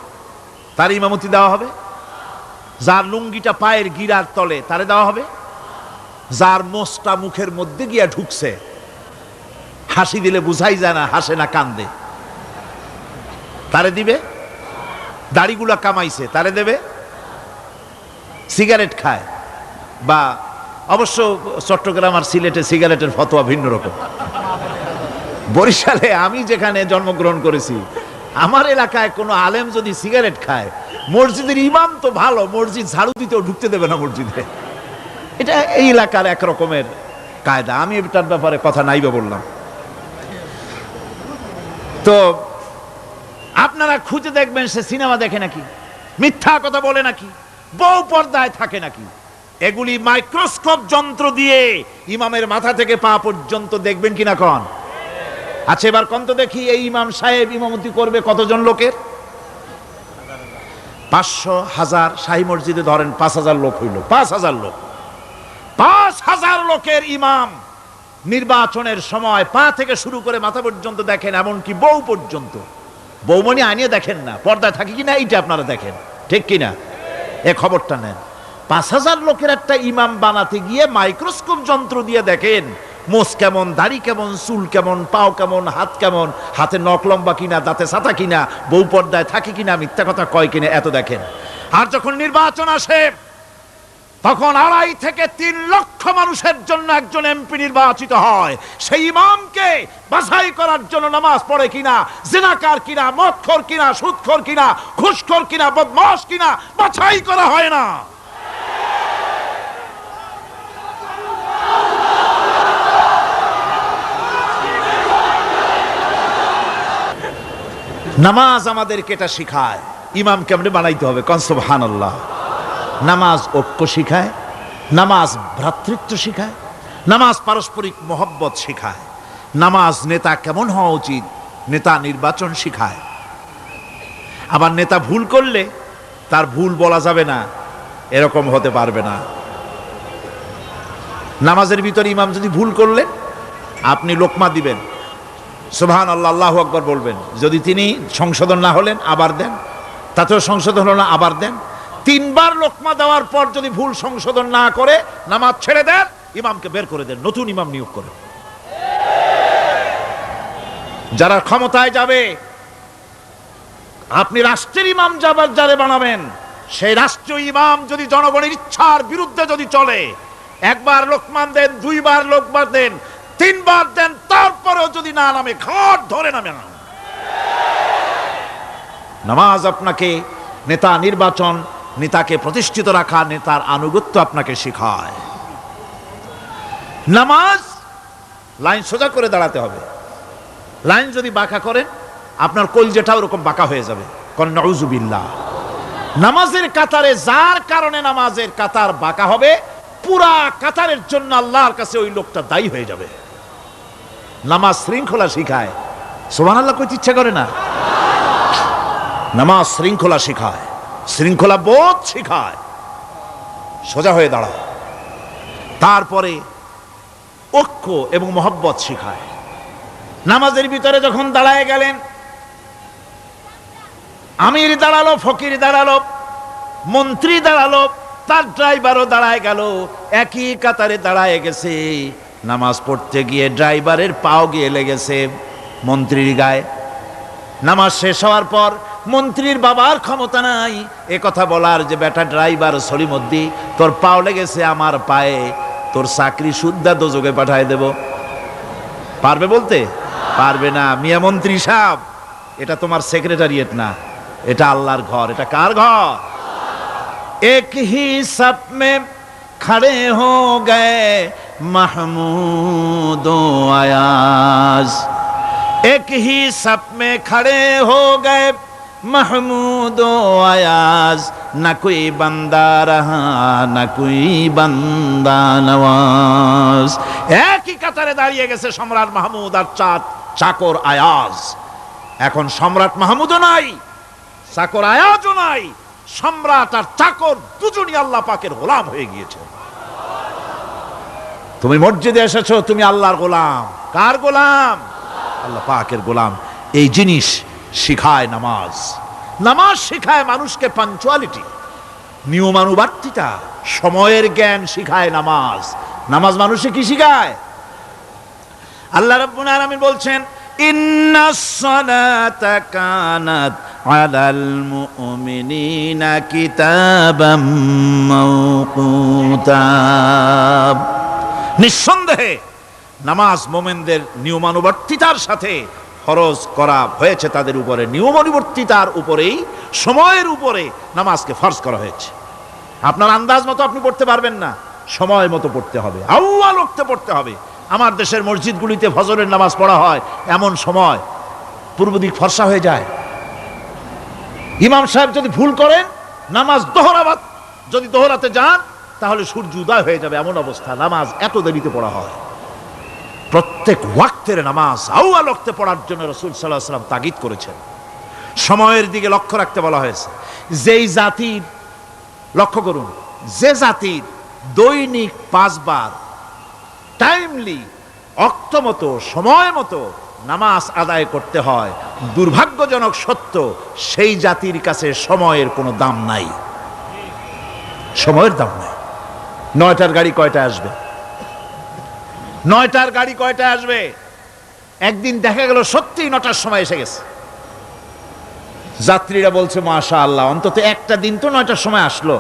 তার ইমামতি দেওয়া হবে, যার লুঙ্গিটা পায়ের গিরার তলে তারে দেওয়া হবে, যার মোষটা মুখের মধ্যে গিয়া ঢুকছে, হাসি দিলে বুঝাই যায় না হাসে না কান্দে, তারে দিবে। দাড়িগুলা কামাইছে তারে দেবে। সিগারেট খায়, বা অবশ্য চট্টগ্রাম আর সিলেটে সিগারেটের ফতোয়া ভিন্ন রকম। বরিশালে আমি যেখানে জন্মগ্রহণ করেছি, আমার এলাকায় কোনো আলেম যদি সিগারেট খায়, মসজিদের ইমাম তো ভালো, মসজিদ ঝাড়ু দিতেও ঢুকতে দেবে না মসজিদে। এটা এই এলাকার এক রকমের কায়দা। আমি এটার ব্যাপারে কথা নাইবা বললাম। তো আপনারা খুঁজে দেখবেন সে সিনেমা দেখে নাকি, মিথ্যা কথা বলে নাকি, বউ পর্দায় থাকে নাকি। এগুলি মাইক্রোস্কোপ যন্ত্র দিয়ে ইমামের মাথা থেকে পা পর্যন্ত দেখবেন কিনা কন? আচ্ছা এবার কন্ত দেখি, এই ইমাম সাহেব ইমামতি করবে কতজন লোকের? 500, 1000। শাহী মসজিদে ধরেন 5000 লোক হইল। 5000 লোক, 5000 লোকের ইমাম নির্বাচনের সময় পা থেকে শুরু করে মাথা পর্যন্ত দেখেন, এমনকি বউ পর্যন্ত। বৌমনি আনিয়ে দেখেন না, পর্দায় থাকে কিনা এইটা আপনারা দেখেন, ঠিক কিনা? এ খবরটা নেন। 5,000 লোকের একটা ইমাম বানাতে গিয়ে মাইক্রোস্কোপ যন্ত্র দিয়ে দেখেন মোষ কেমন, দাড়ি কেমন, চুল কেমন, পাও কেমন, হাত কেমন, হাতে নখ লম্বা কিনা, দাঁতে ছাতা কিনা, বউ পর্দায় থাকে কিনা, মিথ্যা কথা কয় কিনা, এত দেখেন। আর যখন নির্বাচন আসে তখন 2.5 থেকে 3 লক্ষ মানুষের জন্য একজন এমপি নির্বাচিত হয়। সেই ইমামকে বাছাই করার জন্য নামাজ পড়ে কিনা, জিনাকার কিনা, মদখোর কিনা, সুদখোর কিনা, ঘুষখোর কিনা, বদমাশ কিনা বাছাই করা হয় না। নামাজ আমাদেরকে এটা শিখায় ইমাম কেমনে বানাইতে হবে। কোন সুবহানাল্লাহ। নামাজ ঐক্য শিখায়, নামাজ ভ্রাতৃত্ব শিখায়, নামাজ পারস্পরিক মহব্বত শিখায়, নামাজ নেতা কেমন হওয়া উচিত, নেতা নির্বাচন শিখায়। আবার নেতা ভুল করলে তার ভুল বলা যাবে না, এরকম হতে পারবে না। নামাজের ভিতরে ইমাম যদি ভুল করলেন, আপনি লোকমা দিবেন, সুবহানাল্লাহ, আল্লাহু আকবার বলবেন। যদি তিনি সংশোধন না হলেন আবার দেন, তাতেও সংশোধন হলো না আবার দেন। 3 বার লোকমা দেওয়ার পর যদি ভুল সংশোধন না করে নামাজ ছেড়ে দেন, ইমামকে বের করে দেন, নতুন ইমাম নিয়োগ করেন। যারা ক্ষমতায় যাবে, আপনি রাষ্ট্রের ইমাম যারে বানাবেন, সেই রাষ্ট্রীয় ইমাম যদি জনগণের ইচ্ছার বিরুদ্ধে যদি চলে, 1 বার লোকমান দেন, 2 বার লোকমান দেন, 3 বার দেন, তারপরেও যদি না নামে, ঘাট ধরে নামে না। নামাজ আপনাকে নেতা নির্বাচন, নেতাকে প্রতিষ্ঠিত রাখা, নেতার আনুগত্য আপনাকে শেখায়। নামাজ লাইন সোজা করে দাঁড়াতে হবে। লাইন যদি বাঁকা করেন, আপনার কলজেটা ওরকম বাঁকা হয়ে যাবে। কোন নাউজুবিল্লাহ। নামাজের কাতারে যার কারণে নামাজের কাতার বাঁকা হবে, পুরা কাতারের জন্য আল্লাহর কাছে ওই লোকটা দায়ী হয়ে যাবে। নামাজ শৃঙ্খলা শিখায়। সুবহানাল্লাহ কইতে ইচ্ছা করে না? নামাজ শৃঙ্খলা শিখায়, শৃঙ্খলা বোধ শিখায়, সোজা হয়ে দাঁড়ায়। তারপরে ঐক্য এবং মহব্বত শিখায়। নামাজের ভিতরে যখন দাঁড়ায় গেলেন, আমির দাঁড়ালো, ফকির দাঁড়ালো, মন্ত্রী দাঁড়ালো, তার ড্রাইভারও দাঁড়ায় গেল, একই কাতারে দাঁড়ায় গেছে। নামাজ পড়তে গিয়ে ড্রাইভারের পাও গিয়ে লেগেছে মন্ত্রীর গায়ে। নামাজ শেষ হওয়ার পর মন্ত্রীর বাবার ক্ষমতা নাই এ কথা বলার যে বেটা ড্রাইভার সলিমুদ্দি, তোর পাও লেগেছে আমার পায়ে, তোর চাকরি শুদ্ধা দোজকে পাঠায় দেব। পারবে বলতে? পারবে না। মিয়া মন্ত্রী সাহেব, এটা তোমার সেক্রেটারিয়েট না, এটা আল্লাহর ঘর। এটা কার ঘর? এক হি সব মে খড়ে হো গয়ে মাহমুদ ও আয়াজ, এক হি সব মে খড়ে হো গয়ে महमूद आयाज, न कोई बंदा रहा न कोई बंदा नवाज। একই কাতারে দাঁড়িয়ে গেছে সম্রাট মাহমুদ আর চাকর আয়াজ। এখন সম্রাট মাহমুদও নাই, চাকর আয়াজও নাই, সম্রাট আর চাকর দুজনই আল্লাহ পাকের গোলাম হয়ে গিয়েছে। তুমি মসজিদে এসেছো, তুমি আল্লাহর গোলাম। কার গোলাম? আল্লাহ পাকের গোলাম। এই জিনিস শিখায় নামাজ। নামাজ শিখায় মানুষকে পাঞ্চুয়ালিটি, নিয়মানুবর্তিতা, সময়ের জ্ঞান শিখায় নামাজ। নামাজ মানুষে কি শিখায়? আল্লাহ রাব্বুল আলামিন বলছেন, ইন্নাস সালাতা কানাত আলাল মুমিনিনা কিতাবাম মাওকুতা। নিঃসন্দেহে নামাজ মুমিনদের নিয়মানুবর্তিতার সাথে ফরজ করা হয়েছে, তাদের উপরে নিয়মানুবর্তিতার উপরেই, সময়ের উপরে নামাজকে ফরজ করা হয়েছে। আপনার আন্দাজ মতো আপনি পড়তে পারবেন না, সময় মতো পড়তে হবে, আউয়াল ওয়াক্তে পড়তে হবে। আমার দেশের মসজিদগুলিতে ফজরের নামাজ পড়া হয় এমন সময় পূর্ব দিক ফর্সা হয়ে যায়। ইমাম সাহেব যদি ভুল করেন, নামাজ যদি দোহরাতে যান, তাহলে সূর্য উদয় হয়ে যাবে, এমন অবস্থা। নামাজ এত দেরিতে পড়া হয়। প্রত্যেক ওয়াক্তের নামাজ আউয়াল ওয়াক্তে পড়ার জন্য রাসূল সাল্লাল্লাহু আলাইহি ওয়াসাল্লাম তাগিদ করেছেন। সময়ের দিকে লক্ষ্য রাখতে বলা হয়েছে। যেই জাতির, লক্ষ্য করুন, যে জাতির দৈনিক 5 বার টাইমলি অক্ত মতো সময় মতো নামাজ আদায় করতে হয়। দুর্ভাগ্যজনক সত্য, সেই জাতির কাছে সময়ের কোনো দাম নাই, সময়ের দাম নাই। 9টার গাড়ি কয়টায় আসবে? 9টার গাড়ি কয়টায় আসবে? একদিন দেখা গেল সত্যি 9টার সময় এসে গেছে। যাত্রীরা বলছে মাশাআল্লাহ, অন্তত একটা দিন তো 9টার সময় আসলো।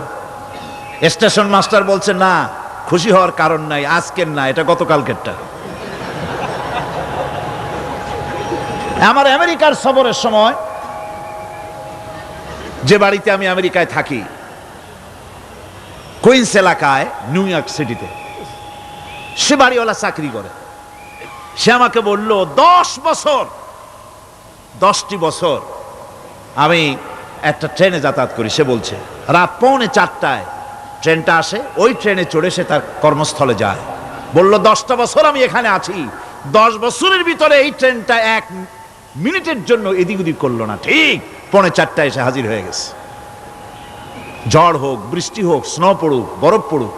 স্টেশন মাস্টার বলছে না, খুশি হওয়ার কারণ নাই, আজকের না, এটা গতকালকেরটা। আমার আমেরিকার সফরের সময়, যে বাড়িতে আমি আমেরিকায় থাকি, কুইন্স এলাকায়, নিউ ইয়র্ক সিটিতে, সে বাড়িওয়ালা চাকরি করে। সে আমাকে বলল 10টি বছর আমি একটা ট্রেনে যাতায়াত করি। সে বলছে রাত 3:45 ট্রেনটা আসে, ওই ট্রেনে চড়ে সে তার কর্মস্থলে যায়। বলল 10টা বছর আমি এখানে আছি, 10 বছরের ভিতরে এই ট্রেনটা 1 মিনিটের জন্য এদিক ওদিক করলো না, ঠিক 3:45 এসে হাজির হয়ে গেছে। ঝড় হোক, বৃষ্টি হোক, স্নো পড়ুক, বরফ পড়ুক,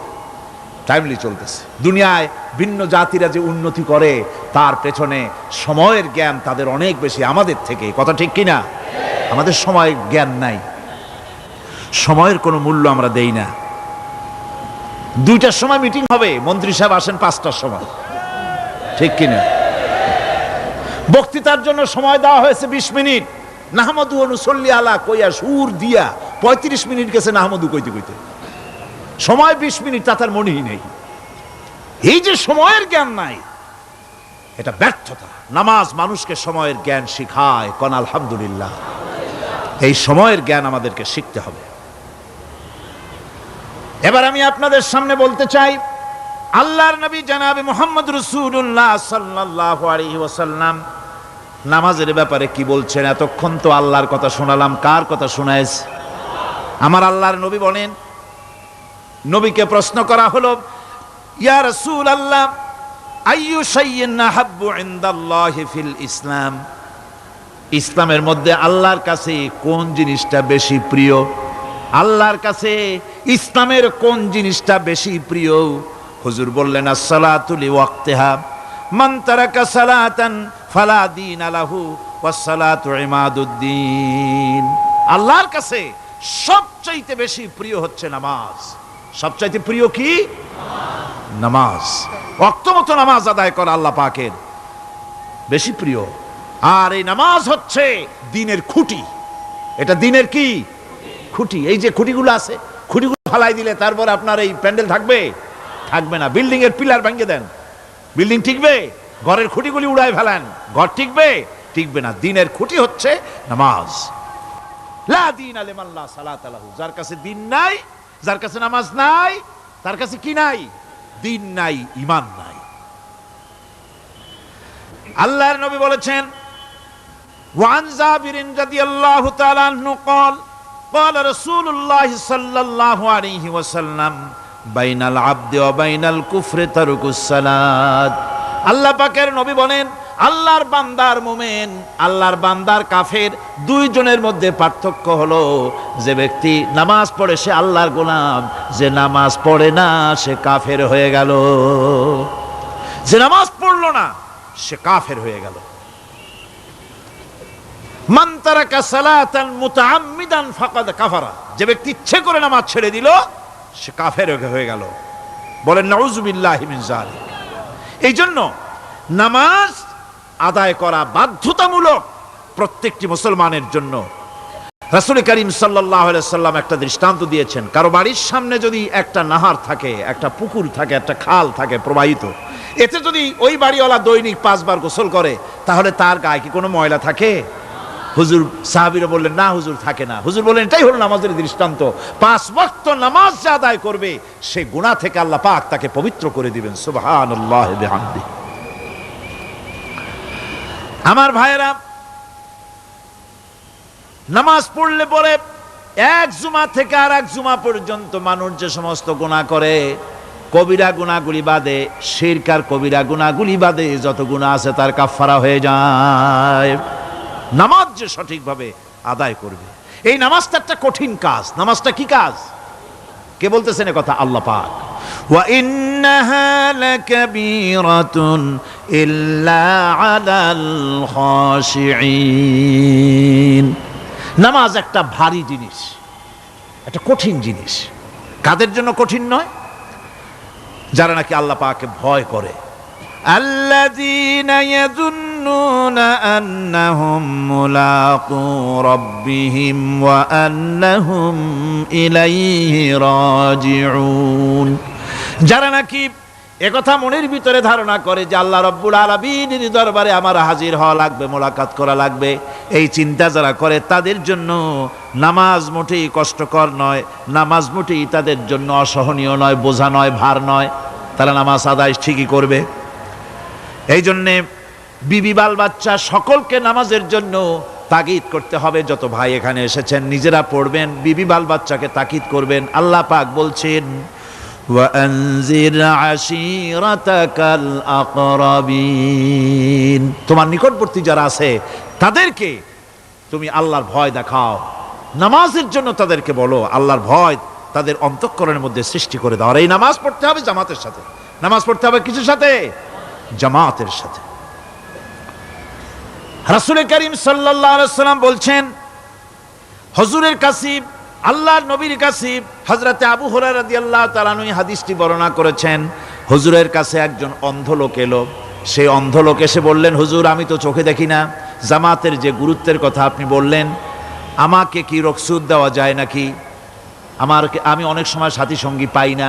টাইমলি চলতেছে। দুনিয়ায় ভিন্ন জাতিরা যে উন্নতি করে, তার পেছনে সময়ের জ্ঞান তাদের অনেক বেশি আমাদের থেকে। কথা ঠিক কিনা? আমাদের সময়ের জ্ঞান নাই, সময়ের কোনো মূল্য আমরা দেই না। 2টার সময় মিটিং হবে, মন্ত্রী সাহেব আসেন 5টার সময়, ঠিক কিনা? বক্তৃতার জন্য সময় দেওয়া হয়েছে 20 মিনিট, নাহমাদু অনুসল্লি আলা কইয়া সুর দিয়া 35 মিনিট গেছে নাহমাদু কইতে কইতে। সময় 20 মিনিট, তা তার মনেই নেই। এই যে সময়ের জ্ঞান নাই, এটা ব্যর্থতা। নামাজ মানুষকে সময়ের জ্ঞান শিখায়, কোন আলহামদুলিল্লাহ। এই সময়ের জ্ঞান আমাদেরকে শিখতে হবে। এবার আমি আপনাদের সামনে বলতে চাই, আল্লাহর নবী জনাবে মুহাম্মদ রাসূলুল্লাহ সাল্লাল্লাহু আলাইহি ওয়াসাল্লাম নামাজের ব্যাপারে কি বলছেন। এতক্ষণ তো আল্লাহর কথা শোনালাম, কার কথা শোনাইছে? আমার আল্লাহর নবী বলেন, নবীকে প্রশ্ন করা হলো, ইয়া রাসূলুল্লাহ আইয়ু শাইইন আহাব্বু ইনদাল্লাহি ফিল ইসলাম, ইসলামের মধ্যে আল্লাহর কাছে কোন জিনিসটা বেশি প্রিয়? আল্লাহর কাছে ইসলামের কোন জিনিসটা বেশি প্রিয়? হুজুর বললেন as-salatu liwaqtiha, মান তারাকা সালাতান ফালা দীন লাহু ওয়াস-সালাতু ইমাদুদ্দিন। আল্লাহর কাছে সবচাইতে বেশি প্রিয় হচ্ছে নামাজ। সবচাইতে প্রিয় কি? নামাজ। ওয়াক্তমতো নামাজ আদায় করা আল্লাহ পাকের বেশি প্রিয়। আর এই নামাজ হচ্ছে দ্বীনের খুঁটি। এটা দ্বীনের কি? খুঁটি। এই যে খুঁটিগুলো আছে, খুঁটিগুলো ফালাই দিলে তারপর আপনার এই প্যান্ডেল থাকবে? থাকবে না। বিল্ডিং এর পিলার ভেঙে দেন, বিল্ডিং টিকবে? ঘরের খুঁটিগুলি উড়ায় ফেলেন, ঘর টিকবে? টিকবে না। দ্বীনের খুঁটি হচ্ছে নামাজ। লা দীনা লিমান লা সালাতা লাহু, যার কাছে দ্বীন নাই, যার কাছে নামাজ নাই, তার কাছে কি নাই? দ্বীন নাই, ঈমান নাই। আল্লাহর নবী বলেছেন, ওয়ান জাবিরিন রাদিয়াল্লাহু তাআলা আনহু قال قال رسول الله صلى الله عليه وسلم بين العبد وبين الكفر ترك الصلاة। আল্লাহ পাকের নবী বলেন, আল্লাহর বান্দার মুমিন, আল্লাহর বান্দার কাফের, দুইজনের মধ্যে পার্থক্য হলো, যে ব্যক্তি নামাজ পড়ে সে আল্লাহর গোলাম, যে নামাজ পড়ে না সে কাফের হয়ে গেল। যে নামাজ পড়লো না সে কাফের হয়ে গেল। মান তারাকা সালাতান মুতাআম্মিদান ফাকাদ কাফারা, যে ব্যক্তি ইচ্ছে করে নামাজ ছেড়ে দিল সে কাফের হয়ে গেল। বলেন নাউযুবিল্লাহি মিন যালিক। এই জন্য নামাজ আদায় করা বাধ্যতামূলক প্রত্যেকটি মুসলমানের জন্য। রাসূল করিম সাল্লাল্লাহু আলাইহি ওয়াসাল্লাম একটা দৃষ্টান্ত দিয়েছেন, কারো বাড়ির সামনে যদি একটা নাহার থাকে, একটা পুকুর থাকে, একটা খাল থাকে প্রবাহিত, এতে যদি ওই বাড়িওয়ালা দৈনিক 5 বার গোসল করে, তাহলে তার গায়ে কি কোনো ময়লা থাকে? হুজুর, সাহাবীরা বললেন না হুজুর, থাকে না। হুজুর বললেন এটাই হলো নামাজের দৃষ্টান্ত। 5 ওয়াক্ত নামাজ যে আদায় করবে সে গুনাহ থেকে আল্লাহ পাক তাকে পবিত্র করে দিবেন। সুবহানাল্লাহি বিহামদি। আমার ভাইয়েরা, নামাজ পড়লে পরে এক জুমা থেকে আর এক জুমা পর্যন্ত মানুষ যে সমস্ত গুনাহ করে, কবিরা গুনাহগুলি বাদে, শিরক আর কবিরা গুনাহগুলি বাদে যত গুনাহ আছে তার কাফারা হয়ে যায়। নামাজ যে সঠিকভাবে আদায় করবে, এই নামাজটা একটা কঠিন কাজ। নামাজটা কি কাজ? কে বলতেছেন এ কথা? আল্লাহ পাক। ওয়া ইন্নাহা লাকাবীরাতুন ইল্লা আলাল খাশিঈন। নামাজ একটা ভারী জিনিস, একটা কঠিন জিনিস। কাদের জন্য কঠিন নয়? যারা নাকি আল্লাহ পাককে ভয় করে। আল্লাযীনা ইয়াযুন্নুনা আন্নাহুম মুলাকু রাব্বিহিম ওয়া আন্নাহুম ইলাইহি রাজিউন। যারা নাকি একথা মনের ভিতরে ধারণা করে যে আল্লাহ রাব্বুল আলামিনের দরবারে আমার হাজির হওয়া লাগবে, মোলাকাত করা লাগবে, এই চিন্তা যারা করে তাদের জন্য নামাজ মোটেই কষ্টকর নয়, নামাজ মোটেই তাদের জন্য অসহনীয় নয়, বোঝা নয়, ভার নয়। তারা নামাজ আদায় ঠিকই করবে। এই জন্যে বিবি বাল বাচ্চা সকলকে নামাজের জন্য তাগিদ করতে হবে। যত ভাই এখানে এসেছেন নিজেরা পড়বেন, বিবি বাল বাচ্চাকে তাকিদ করবেন। আল্লাহ পাক বলছেন ওয়ানজির আশিরাতাকাল আকরাবিন, তোমার নিকটবর্তী যারা আছে তাদেরকে তুমি আল্লাহর ভয় দেখাও। নামাজের জন্য তাদেরকে বলো আল্লাহর ভয় তাদের অন্তঃকরণের মধ্যে সৃষ্টি করে দাও। আর এই নামাজ পড়তে হবে জামাতের সাথে। নামাজ পড়তে হবে কিসের সাথে? জামাতের সাথে। রাসূল করিম সাল্লাল্লাহু আলাইহি ওয়াসাল্লাম বলছেন, হুজুরের কাছে, আল্লাহর নবীর কাছে হযরতে আবু হুরায়রা রাদিয়াল্লাহু তাআলা আনহু হাদিসটি বর্ণনা করেছেন। হুজুরের কাছে একজন অন্ধ লোক এলো। সেই অন্ধ লোক এসে বললেন, হুজুর আমি তো চোখে দেখি না, জামাতের যে গুরুত্বের কথা আপনি বললেন, আমাকে কি রুখসত দেওয়া যায় নাকি? আমি অনেক সময় সাথী সঙ্গী পাই না,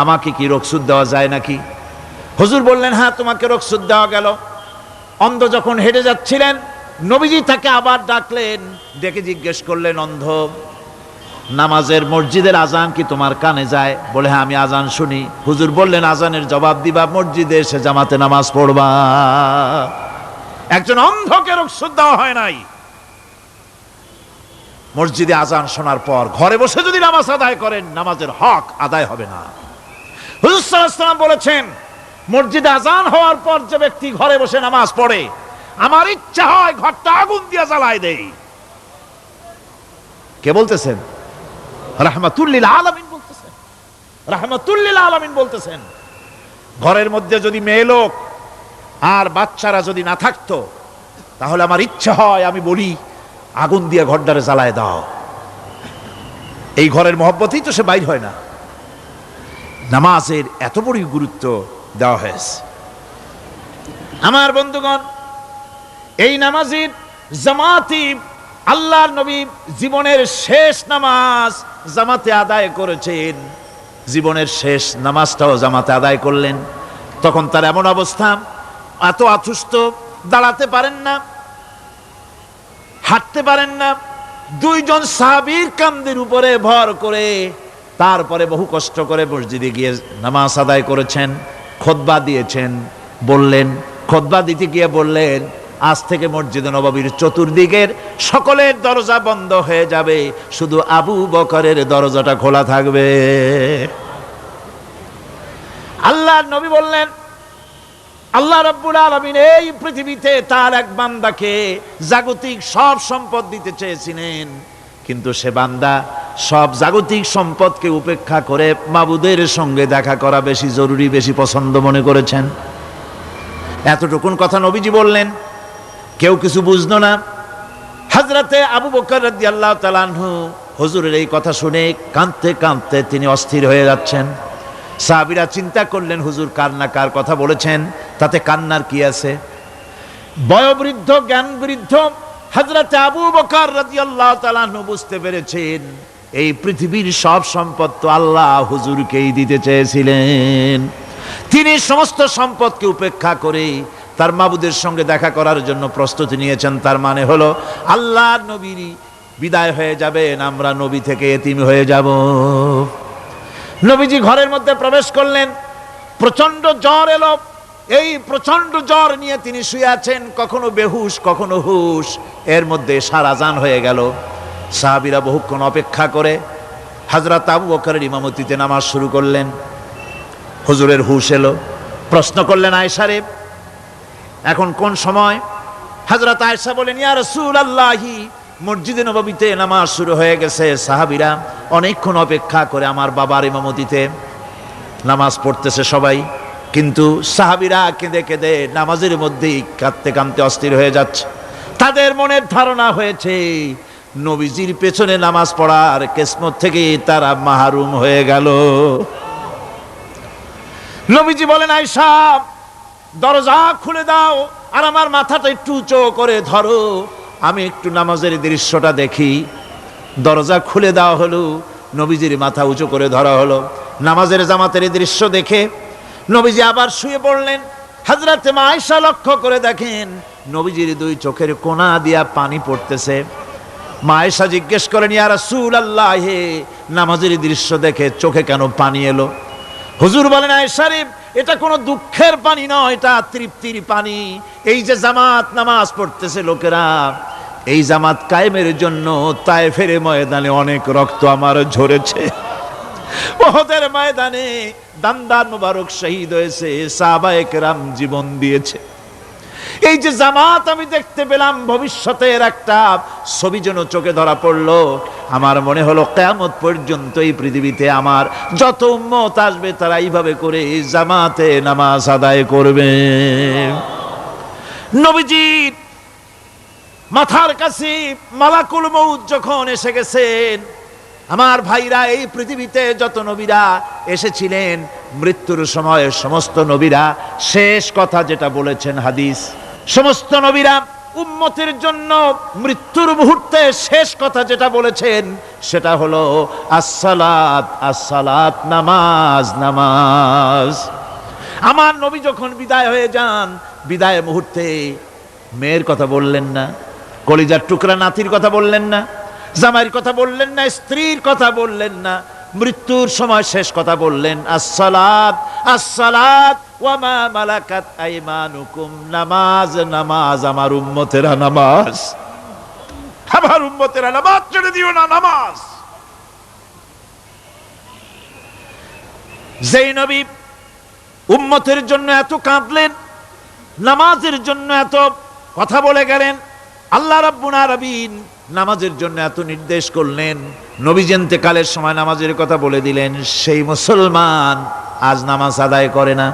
আমাকে কি রুখসত দেওয়া যায় নাকি? হুজুর বললেন, হ্যাঁ তোমাকে রুখসত দেওয়া গেল। অন্ধ যখন হেঁটে যাচ্ছিলেন নবীজি তাকে আবার ডাকলেন, ডেকে জিজ্ঞেস করলেন, অন্ধ নামাজের মসজিদের আজান কি তোমার কানে যায়? বলে হ্যাঁ আমি আজান শুনি। হুজুর বললেন, আজানের জবাব দিবা, মসজিদে এসে জামাতে নামাজ পড়বা। একজন অন্ধকে রুখসত দেওয়া হয় নাই। মসজিদে আজান শোনার পর ঘরে বসে যদি নামাজ আদায় করেন নামাজের হক আদায় হবে না। হুজুর সাল্লাল্লাহু আলাইহি ওয়াসাল্লাম বলেছেন, মসজিদে আজান হওয়ার পর যে ব্যক্তি ঘরে বসে নামাজ পড়ে, আমার ইচ্ছা হয় ঘরটা আগুন দিয়ে জ্বালায় দেই। কে বলতেছেন? রাহমাতুল লিল আলামিন বলতেছেন। রাহমাতুল লিল আলামিন বলতেছেন, ঘরের মধ্যে যদি মেয়ে লোক আর বাচ্চারা যদি না থাকতো তাহলে আমার ইচ্ছা হয় আমি বলি আগুন দিয়ে ঘরটারে জ্বালায় দাও। এই ঘরের মহব্বতেই তো সে বাইর হয় না। নামাজের এত বড় গুরুত্ব দেওয়া হয়েছে। আমার বন্ধুগণ, এই নামাজের জামাতি আল্লাহর নবী জীবনের শেষ নামাজ জামাতে আদায় করেছেন। জীবনের শেষ নামাজটাও জামাতে আদায় করলেন। তখন তার এমন অবস্থা, এত অসুস্থ, দাঁড়াতে পারেন না, হাঁটতে পারেন না। দুইজন সাহাবীর কাঁধের উপরে ভর করে তারপরে বহু কষ্ট করে মসজিদে গিয়ে নামাজ আদায় করেছেন। খুতবা দিয়েছেন, বললেন, খুতবা দিতে গিয়ে বললেন, আজ থেকে মসজিদে নববীর চতুর্দিকের সকলের দরজা বন্ধ হয়ে যাবে, শুধু আবু বকরের দরজাটা খোলা থাকবে। আল্লাহর নবী বললেন, আল্লাহ রাব্বুল আলামিন এই পৃথিবীতে তার এক বান্দাকে জাগতিক সব সম্পদ দিতে চেয়েছিলেন, কিন্তু সে বান্দা সব জাগতিক সম্পদকে উপেক্ষা করে মাবুদের সঙ্গে দেখা করা বেশি জরুরি, বেশি পছন্দ মনে করেছেন। এতটুকুন কথা নবীজি বললেন, কেউ কিছু বুঝলো না। হযরতে আবু বকর রাদিয়াল্লাহু তাআলা আনহু হুজুরের এই কথা শুনে কাঁদতে কাঁদতে তিনি অস্থির হয়ে যাচ্ছেন। সাহাবীরা চিন্তা করলেন, হুজুর কার কথা বলেছেন, তাতে কান্নার কি আছে? বয়োবৃদ্ধ, জ্ঞান বৃদ্ধ হযরতে আবু বকর রাদিয়াল্লাহু তাআলা আনহু বুঝতে পেরেছেন এই পৃথিবীর সব সম্পদ তো আল্লাহ হুজুরকেই দিতে চেয়েছিলেন। তিনি সমস্ত সম্পদকে উপেক্ষা করে তার মাবুদের সঙ্গে দেখা করার জন্য প্রস্তুতি নিয়েছেন। তার মানে হলো আল্লাহর নবী বিদায় হয়ে যাবেন, আমরা নবী থেকে এতিম হয়ে যাব। নবীজি ঘরের মধ্যে প্রবেশ করলেন, প্রচন্ড জ্বর এলো। এই প্রচন্ড জ্বর নিয়ে তিনি শুয়ে আছেন, কখনো বেহুশ কখনো হুশ। এর মধ্যে সারাজান হয়ে গেল। সাহাবীরা বহুক্ষণ অপেক্ষা করে হযরত আবু বকরের ইমামতিতে নামাজ শুরু করলেন। হুজুরের হুশ এলো, প্রশ্ন করলেন, আয়েশা রে এখন কোন সময়? হযরত আয়েশা বলেন, ইয়া রাসূলুল্লাহি, মসজিদে নববীতে নামাজ শুরু হয়ে গেছে, সাহাবীরা অনেকক্ষণ অপেক্ষা করে আমার বাবার ইমামতিতে। নামাজ পড়তেছে সবাই, কিন্তু সাহাবীরা কেঁদে কেঁদে নামাজের মধ্যেই কাঁদতে কাঁদতে অস্থির হয়ে যাচ্ছে। তাদের মনের ধারণা হয়েছে নবীজির পেছনে নামাজ পড়ার কিসমত থেকে তারা মাহরুম হয়ে গেল। নবীজি বলেন, আয়েশা দরজা খুলে দাও আর আমার মাথাটা একটু উঁচু করে ধরো, আমি একটু নামাজের দৃশ্যটা দেখি। দরজা খুলে দেওয়া হলো, নবীজির মাথা উঁচু করে ধরা হলো। নামাজের জামাতের দৃশ্য দেখে নবীজি আবার শুয়ে পড়লেন। হযরত মা আয়েশা লক্ষ্য করে দেখেন নবীজির দুই চোখের কোণা দিয়া পানি পড়তেছে। মা আয়েশা জিজ্ঞেস করেন, ইয়া রাসূলুল্লাহ, হে নামাজের দৃশ্য দেখে চোখে কেন পানি এলো? হুজুর বলেন, আয়েশা রে, এটা কোনো দুঃখের পানি নয়, এটা তৃপ্তির পানি। এই যে জামাত নামাজ পড়তেছে লোকেরা, এই জামাত কায়েমের জন্য তায়েফের ময়দানে অনেক রক্ত আমার ঝরেছে। উহুদের ময়দানে দান্দান মুবারক শহীদ হয়েছে, সাহাবায়ে কেরাম জীবন দিয়েছে। এই যে জামাত আমি দেখতে পেলাম, ভবিষ্যতের একটা ছবি যেন চোখে ধরা পড়লো। আমার মনে হলো কিয়ামত পর্যন্ত এই পৃথিবীতে আমার যত উম্মত আসবে তারা এইভাবে করে জামাতে নামাজ আদায় করবে। নবীজির মাথার কাছে মালাকুল মউত যখন এসে গেছেন, আমার ভাইরা, এই পৃথিবীতে যত নবীরা এসেছিলেন মৃত্যুর সময় সমস্ত নবীরা শেষ কথা যেটা বলেছেন, হাদিস, সমস্ত নবীরা উম্মতের জন্য মৃত্যুর মুহূর্তে শেষ কথা যেটা বলেছেন সেটা হলো আসসালাত, আসসালাত, নামাজ, নামাজ। আমার নবী যখন বিদায় হয়ে যান, বিদায় মুহূর্তে মেয়ের কথা বললেন না, কলিজার টুকরা নাতির কথা বললেন না, জামাইয়ের কথা বললেন না, স্ত্রীর কথা বললেন না, মৃত্যুর সময় শেষ কথা বললেন আসসালাত, আসসালাত ওয়া মা মালাকাত আইমানুকুম, নামাজ, নামাজ, আমার উম্মতেরা নামাজ, আমার উম্মতেরা নামাজ ছেড়ে দিও না, নামাজ। যেই নবী উম্মতের জন্য এত কাঁদলেন, নামাজের জন্য এত কথা বলে গেলেন, আল্লাহ রাব্বুল আলামিন নামাজের জন্য এত নির্দেশ করলেন, নবীজি ইন্তেকালের সময় নামাজের কথা বলে দিলেন, সেই মুসলমান আজ নামাজ আদায় করে না,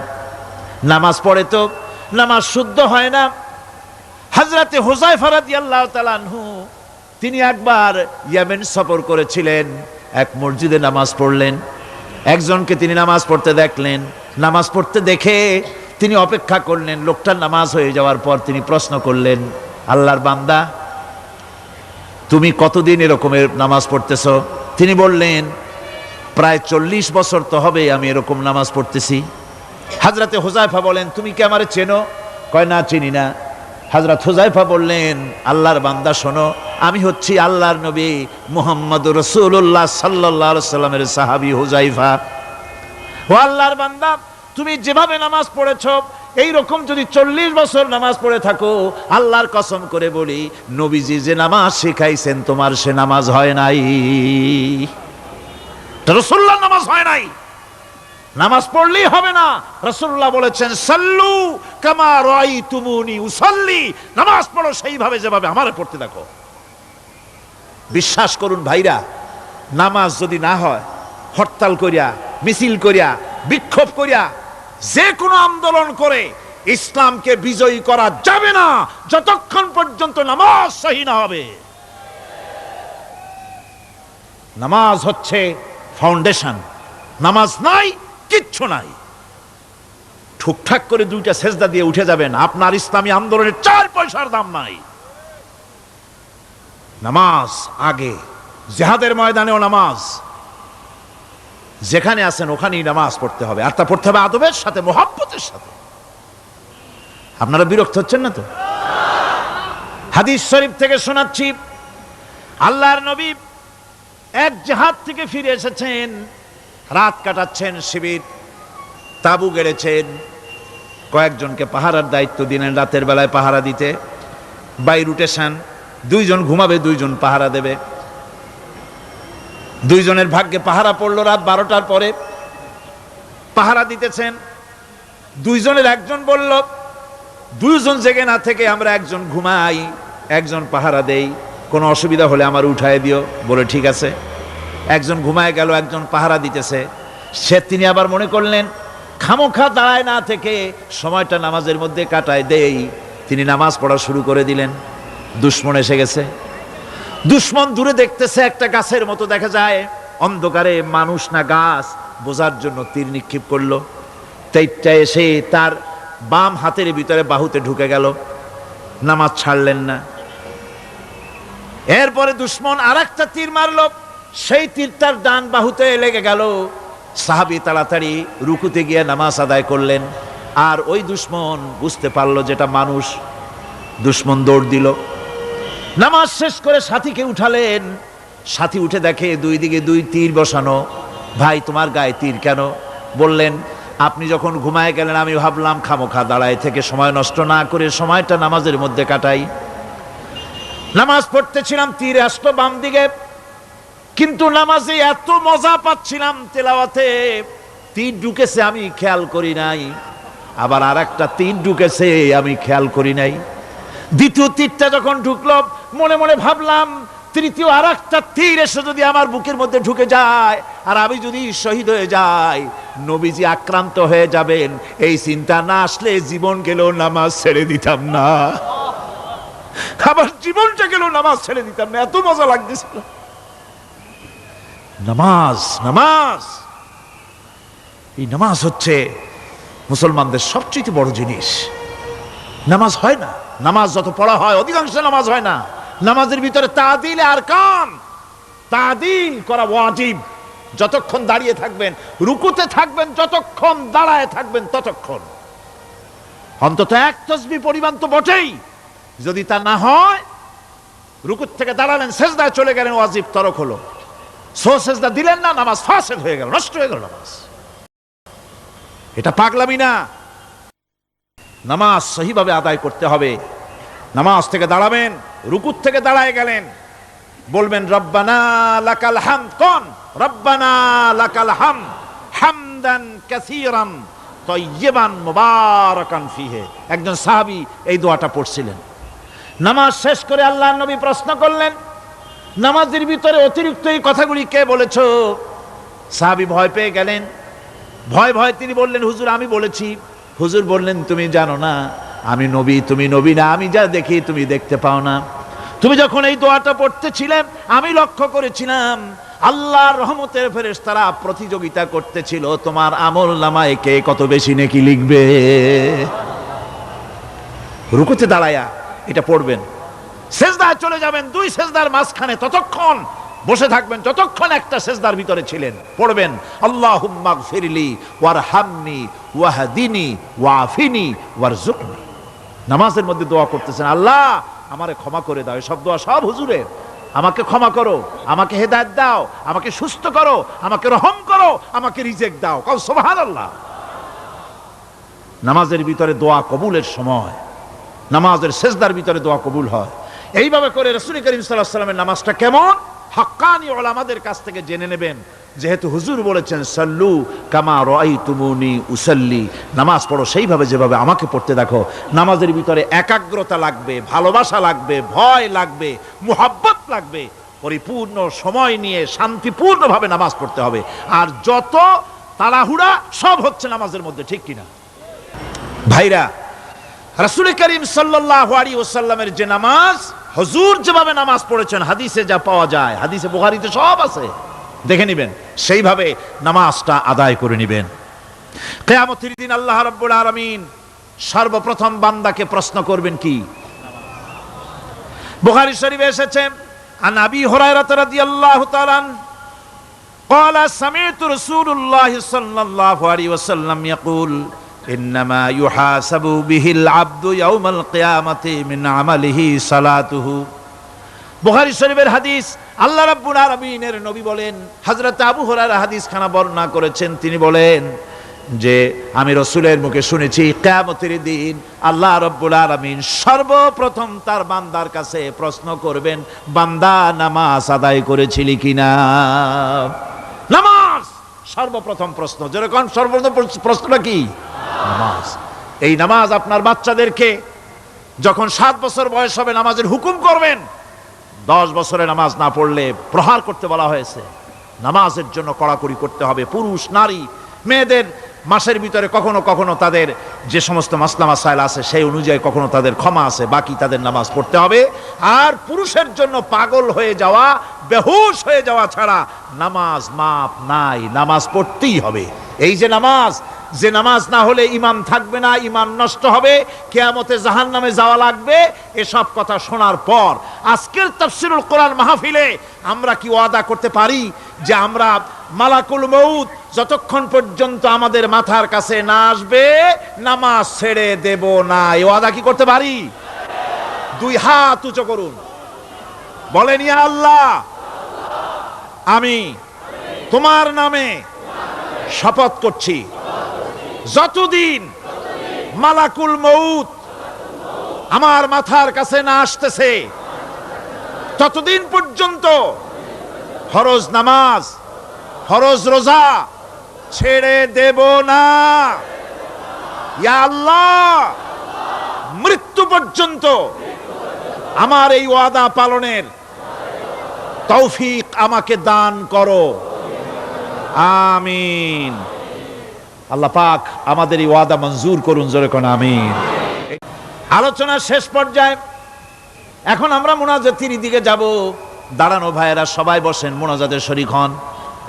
নামাজ পড়ে তো নামাজ শুদ্ধ হয় না। হযরতে হুযায়ফা রাদিয়াল্লাহু তাআলা আনহু তিনি একবার ইয়েমেন সফর করেছিলেন, এক মসজিদে নামাজ পড়লেন, একজনকে তিনি নামাজ পড়তে দেখলেন, নামাজ পড়তে দেখে তিনি অপেক্ষা করলেন, লোকটার নামাজ হয়ে যাওয়ার পর তিনি প্রশ্ন করলেন, আল্লাহর বান্দা, তুমি কতদিন এরকমের নামাজ পড়তেছ? তিনি বললেন, প্রায় 40 বছর তো হবে আমি এরকম নামাজ পড়তেছি। হযরতে হুযায়ফা বলেন, তুমি কি আমারে চেনো? কয়, না, চিনি না। হযরত হুযায়ফা বললেন, আল্লাহর বান্দা শোনো, আমি হচ্ছি আল্লাহর নবী মুহাম্মদুর রাসূলুল্লাহ সাল্লাল্লাহু আলাইহি সাল্লামের সাহাবী হুযায়ফা। ও আল্লাহর বান্দা, তুমি যেভাবে নামাজ পড়েছো এই রকম যদি 40 বছর নামাজ পড়ে থাকো, আল্লাহর কসম করে বলি, নবীজি যে নামাজ শিখাইছেন তোমার সে নামাজ হয় নাই, রাসূলুল্লাহর নামাজ হয় নাই। নামাজ পড়লেই হবে না, রাসূলুল্লাহ বলেছেন, সাল্লু কামা রাআইতুমুনি উসাল্লি, নামাজ পড়ো সেইভাবে যেভাবে আমারে পড়তে দেখো। বিশ্বাস করুন ভাইরা, নামাজ যদি না হয়, হরতাল করিয়া, মিছিল করিয়া, বিক্ষোভ করিয়া, যে কোনো আন্দোলন করে ইসলামকে বিজয়ী করা যাবে না যতক্ষণ পর্যন্ত নামাজ সহি না হবে। নামাজ হচ্ছে ফাউন্ডেশন, নামাজ নাই কিচ্ছু নাই। ঠুকঠাক করে 2টা সেজদা দিয়ে উঠে যাবেন, আপনার ইসলামী আন্দোলনের 4 পয়সার দাম নাই। নামাজ আগে, জিহাদের ময়দানেও নামাজ, যেখানে আছেন ওখানেই নামাজ পড়তে হবে, আর তা পড়তে হবে আদবের সাথে, মুহাব্বতের সাথে। আপনারা বিরক্ত হচ্ছেন না তো? হাদিস শরীফ থেকে শোনাচ্ছি, আল্লাহর নবী এক জিহাদ থেকে ফিরে এসেছেন, রাত কাটাচ্ছেন, শিবির তাবু গেড়েছেন, কয়েকজনকে পাহারার দায়িত্ব দিলেন রাতের বেলায় পাহারা দিতে। বাই রুটেশন, 2 জন ঘুমাবে, 2 জন পাহারা দেবে। 2 জনের ভাগ্যে পাহারা পড়লো রাত 12টার পরে, পাহারা দিতেছেন। 2 জনের একজন বলল, 2 জন জেগে না থেকে আমরা একজন ঘুমাই, একজন পাহারা দেই, কোনো অসুবিধা হলে আমার উঠায় দিও। বলে ঠিক আছে। একজন ঘুমায় গেল, একজন পাহারা দিতেছে। তিনি আবার মনে করলেন খামোখা দাঁড়ায় না থেকে সময়টা নামাজের মধ্যে কাটায় দেই। তিনি নামাজ পড়া শুরু করে দিলেন। দুশমন এসে গেছে। দুশমন দূরে দেখতেছে, একটা গাছের মতো দেখা যায়, অন্ধকারে মানুষ না গাছ বোঝার জন্য তীর নিক্ষেপ করলো। তীরটা এসে তার বাম হাতের ভিতরে বাহুতে ঢুকে গেল। নামাজ ছাড়লেন না। এরপরে দুশমন আর একটা তীর মারলো, সেই তীর তার ডান বাহুতে লেগে গেল। সাহাবী তাড়াতাড়ি রুকুতে গিয়ে নামাজ আদায় করলেন। আর ওই দুশমন বুঝতে পারলো যেটা মানুষ। দুশমন দৌড় দিল। নামাজ শেষ করে সাথীকে উঠালেন। সাথী উঠে দেখে দুই দিকে দুই তীর বসানো। ভাই, তোমার গায়ে তীর কেন? বললেন, আপনি যখন ঘুমায় গেলেন আমি ভাবলাম খামোখা দাঁড়ায় থেকে সময় নষ্ট না করে সময়টা নামাজের মধ্যে কাটাই। নামাজ পড়তেছিলাম, তীর আসতো বাম দিকে, কিন্তু নামাজে এত মজা পাচ্ছিলাম তেলাওয়াতে, তীর ঢুকেছে আমি খেয়াল করি নাই। আবার আর একটা তীর ঢুকেছে আমি খেয়াল করি নাই। দ্বিতীয় তীরটা যখন ঢুকলো মনে মনে ভাবলাম তৃতীয় আর একটা তীর এসে যদি আমার বুকের মধ্যে ঢুকে যায় আর আমি যদি শহীদ হয়ে যাই, নবীজি আক্রান্ত হয়ে যাবেন, এই চিন্তা না আসলে জীবন গেলেও নামাজ ছেড়ে দিতাম না। আবার জীবনটা গেলেও নামাজ ছেড়ে দিতাম না, এত মজা লাগতেছিল। নামাজ, নামাজ, এই নামাজ হচ্ছে মুসলমানদের সবচেয়ে বড় জিনিস। নামাজ হয় না, নামাজ যত পড়া হয় অধিকাংশ নামাজ হয় না। নামাজের ভিতরে তাদিল আর কাম, তাদিল করা ওয়াজিব। যতক্ষণ দাঁড়িয়ে থাকবেন, রুকুতে থাকবেন, যতক্ষণ দাঁড়ায় থাকবেন ততক্ষণ অন্তত এক তাসবিহ পরিমাণ তো বটেই। যদি তা না হয়, রুকুত থেকে দাঁড়ালেন, সেজদায় চলে গেলেন, ওয়াজিব তরক হলো। সো সেজদা দিলেন না, নামাজ ফাসেদ হয়ে গেল, নষ্ট হয়ে গেল নামাজ। এটা পাগলামি না। নামাজ সহিভাবে আদায় করতে হবে। নামাজ থেকে দাঁড়াবেন, রুকুত থেকে দাঁড়ায় গেলেন, বলবেন রব্বানা লাকাল হামদ। কোন রব্বানা লাকাল হামদ হামদান কাসীরান তাইয়্যিবান মুবারাকান ফীহি। একজন সাহাবী এই দোয়াটা পড়ছিলেন। নামাজ শেষ করে আল্লাহর নবী প্রশ্ন করলেন, নামাজের ভিতরে অতিরিক্ত এই কথাগুলি কে বলেছো? সাহাবী ভয় পেয়ে গেলেন। ভয় ভয় তিনি বললেন, হুজুর আমি বলেছি। হুজুর বললেন, তুমি জানো না আমি নবী, তুমি নবী না, আমি যা দেখি তুমি দেখতে পাও না। তুমি যখন এই দোয়াটা পড়তেছিলে আমি লক্ষ্য করেছিলাম আল্লাহর রহমতের ফেরেশতারা প্রতিযোগিতা করতেছিল তোমার আমল নামায় কে কত বেশি নেকি লিখবে। রুকুতে দাঁড়ায়া এটা পড়বেন, সেজদায় চলে যাবেন, দুই সেজদার মাঝখানে ততক্ষণ বসে থাকবেন যতক্ষণ একটা সেজদার ভিতরে ছিলেন। পড়বেন আল্লাহুম্মা গফিরলি ওয়ারহামনি ওয়াহদিনি ওয়াফিনি ওয়ারজুকনি। নামাজের মধ্যে দোয়া করতেছেন, আল্লাহ আমারে ক্ষমা করে দাও। এসব দোয়া সব হুজুরের। আমাকে ক্ষমা করো, আমাকে হেদায়েত দাও, আমাকে সুস্থ করো, আমাকে রহম করো, আমাকে রিজেক দাও। কও সুবহানাল্লাহ। নামাজের ভিতরে দোয়া কবুলের সময়, নামাজের সেজদার ভিতরে দোয়া কবুল হয়। এইভাবে করে রাসূল করিম সাল্লাল্লাহু আলাইহি ওয়াসাল্লামের নামাজটা কেমন হাক্কানি উলামাদের কাছ থেকে জেনে নেবেন। যেহেতু হুজুর বলেছেন সাল্লু কামা রাআইতুমুনি উসাল্লি, নামাজ পড়ো সেইভাবে যেভাবে আমাকে পড়তে দেখো। নামাজের ভিতরে একাগ্রতা লাগবে, ভালোবাসা লাগবে, ভয় লাগবে, মুহাব্বত লাগবে। পরিপূর্ণ সময় নিয়ে শান্তিপূর্ণভাবে নামাজ পড়তে হবে। আর যত তাড়াহুড়া সব হচ্ছে নামাজের মধ্যে, ঠিক কিনা ভাইরা? রাসূল করিম সাল্লাল্লাহু আলাইহি ওয়াসাল্লামের যে নামাজ, হুজুর যেভাবে নামাজ পড়েছেন হাদিসে যা পাওয়া যায়, হাদিসে বুখারীতে সব আছে, দেখে নেবেন, সেইভাবে নামাজটা আদায় করে নেবেন। কিয়ামতের দিন আল্লাহ রাব্বুল আলামিন সর্বপ্রথম বান্দাকে প্রশ্ন করবেন কি? বুখারী শরীফে এসেছে, আন আবি হুরায়রা রাদিয়াল্লাহু তাআলা قال سمعت رسول الله صلى الله عليه وسلم يقول إنما يحاسب به العبد يوم القيامة من عمله صلاته। বুখারী শরীফের হাদিস। আল্লাহ রাব্বুল আলামিনের নবী বলেন, হযরত আবু হুরায়রা হাদিস খানা বর্ণনা করেছেন, তিনি বলেন যে আমি রাসূলের মুখে শুনেছি কিয়ামতের দিন আল্লাহ রাব্বুল আলামিন সর্বপ্রথম তার বান্দার কাছে প্রশ্ন করবেন, বান্দা নামাজ আদায় করেছিলি কিনা? নামাজ সর্বপ্রথম প্রশ্ন। যেরকম সর্বপ্রথম প্রশ্নটা কি? নামাজ। এই নামাজ আপনার বাচ্চাদেরকে যখন 7 বছর বয়স হবে নামাজের হুকুম করবেন। 10 বছরে নামাজ না পড়লে প্রহার করতে বলা হয়েছে। নামাজের জন্য কড়াকড়ি করতে হবে। পুরুষ নারী মেয়েদের মাসের ভিতরে কখনো কখনো তাদের যে সমস্ত মাসলা মাসাইল আছে সেই অনুযায়ী কখনো তাদের ক্ষমা আছে, বাকি তাদের নামাজ পড়তে হবে। আর পুরুষের জন্য পাগল হয়ে যাওয়া, বেহুশ হয়ে যাওয়া ছাড়া নামাজ মাপ নাই, নামাজ পড়তেই হবে। এই যে নামাজ না হলে ঈমান থাকবে না, ঈমান নষ্ট হবে, কিয়ামতে জাহান্নামে যাওয়া লাগবে, এসব কথা শোনার পর আজকের তাফসীরুল কোরআন মাহফিলে আমরা কি ওয়াদা করতে পারি যে আমরা মালাকুল মউত যতক্ষণ পর্যন্ত আমাদের মাথার কাছে না আসবে নামাজ ছেড়ে দেব না? এই ওয়াদা কি করতে পারি? দুই হাত উঁচু করুন, বলেন ইয়া আল্লাহ, আমি তোমার নামে শপথ করছি, যতদিন মালাকুল মউত আমার মাথার কাছে না আসতেছে ততদিন পর্যন্ত ফরজ নামাজ, ফরজ রোজা ছেড়ে দেব না। ইয়া আল্লাহ, মৃত্যু পর্যন্ত আমার এই ওয়াদা পালনের তৌফিক আমাকে দান করো, আমিন। আল্লাহ পাক আমাদের এই ওয়াদা মঞ্জুর করুন, জোরে কোন আমিন। আলোচনার শেষ পর্যায়ে এখন আমরা মুনাজাতের দিকে যাব। দাঁড়ানো ভাইয়েরা সবাই বসেন, মুনাজাতে শরীক হন।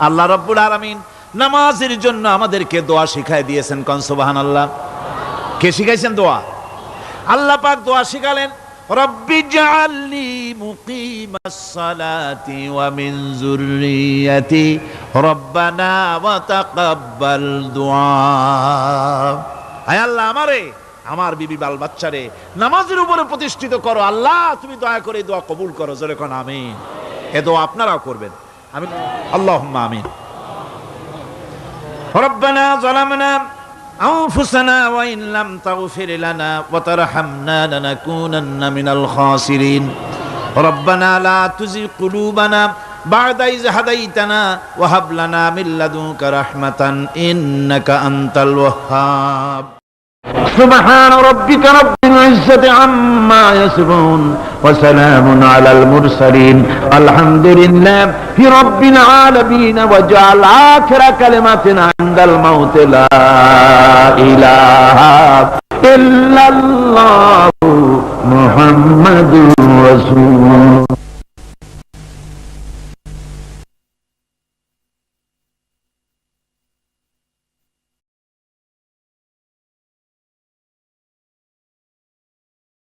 আল্লাহ রাব্বুল আলামিন নামাজের জন্য আমাদেরকে দোয়া শিখাই দিয়েছেন, কোন সুবহানাল্লাহ। কে শিখাইছেন দোয়া? আল্লাহ পাক দোয়া শিখালেন, রব্বি জাআলনি মুকিমাস সালাতি ওয়া মিন যুররিয়াতি রব্বানা ওয়া তাকাব্বাল দুআ। আয় আল্লাহ, আমারে আমার বিবি বাল বাচ্চারে নামাজের উপরে প্রতিষ্ঠিত করো। আল্লাহ, তুমি দয়া করে দোয়া কবুল করো, জোরে কোন আমিন। এ দোয়া আপনারাও করবেন, আমিন, আল্লাহুম্মা আমিন। রব্বানা যালামনা আনফুসানা ওয়া ইন লাম তাগফির লানা ওয়া তারহামনা লানাকুনান্না মিনাল খাসিরিন। রব্বানা লা তুযিগ কুলুবানা বা'দা ইয হাদাইতানা ওয়া হাব লানা মিন লাদুনকা রাহমাতান ইন্নাকা আনতাল ওয়াহ্হাব। سبحان ربك رب العزة عما يصفون وسلام على المرسلين الحمد لله رب العالمين وجعل آخر كلمتنا عند الموت لا إله إلا الله محمد رسول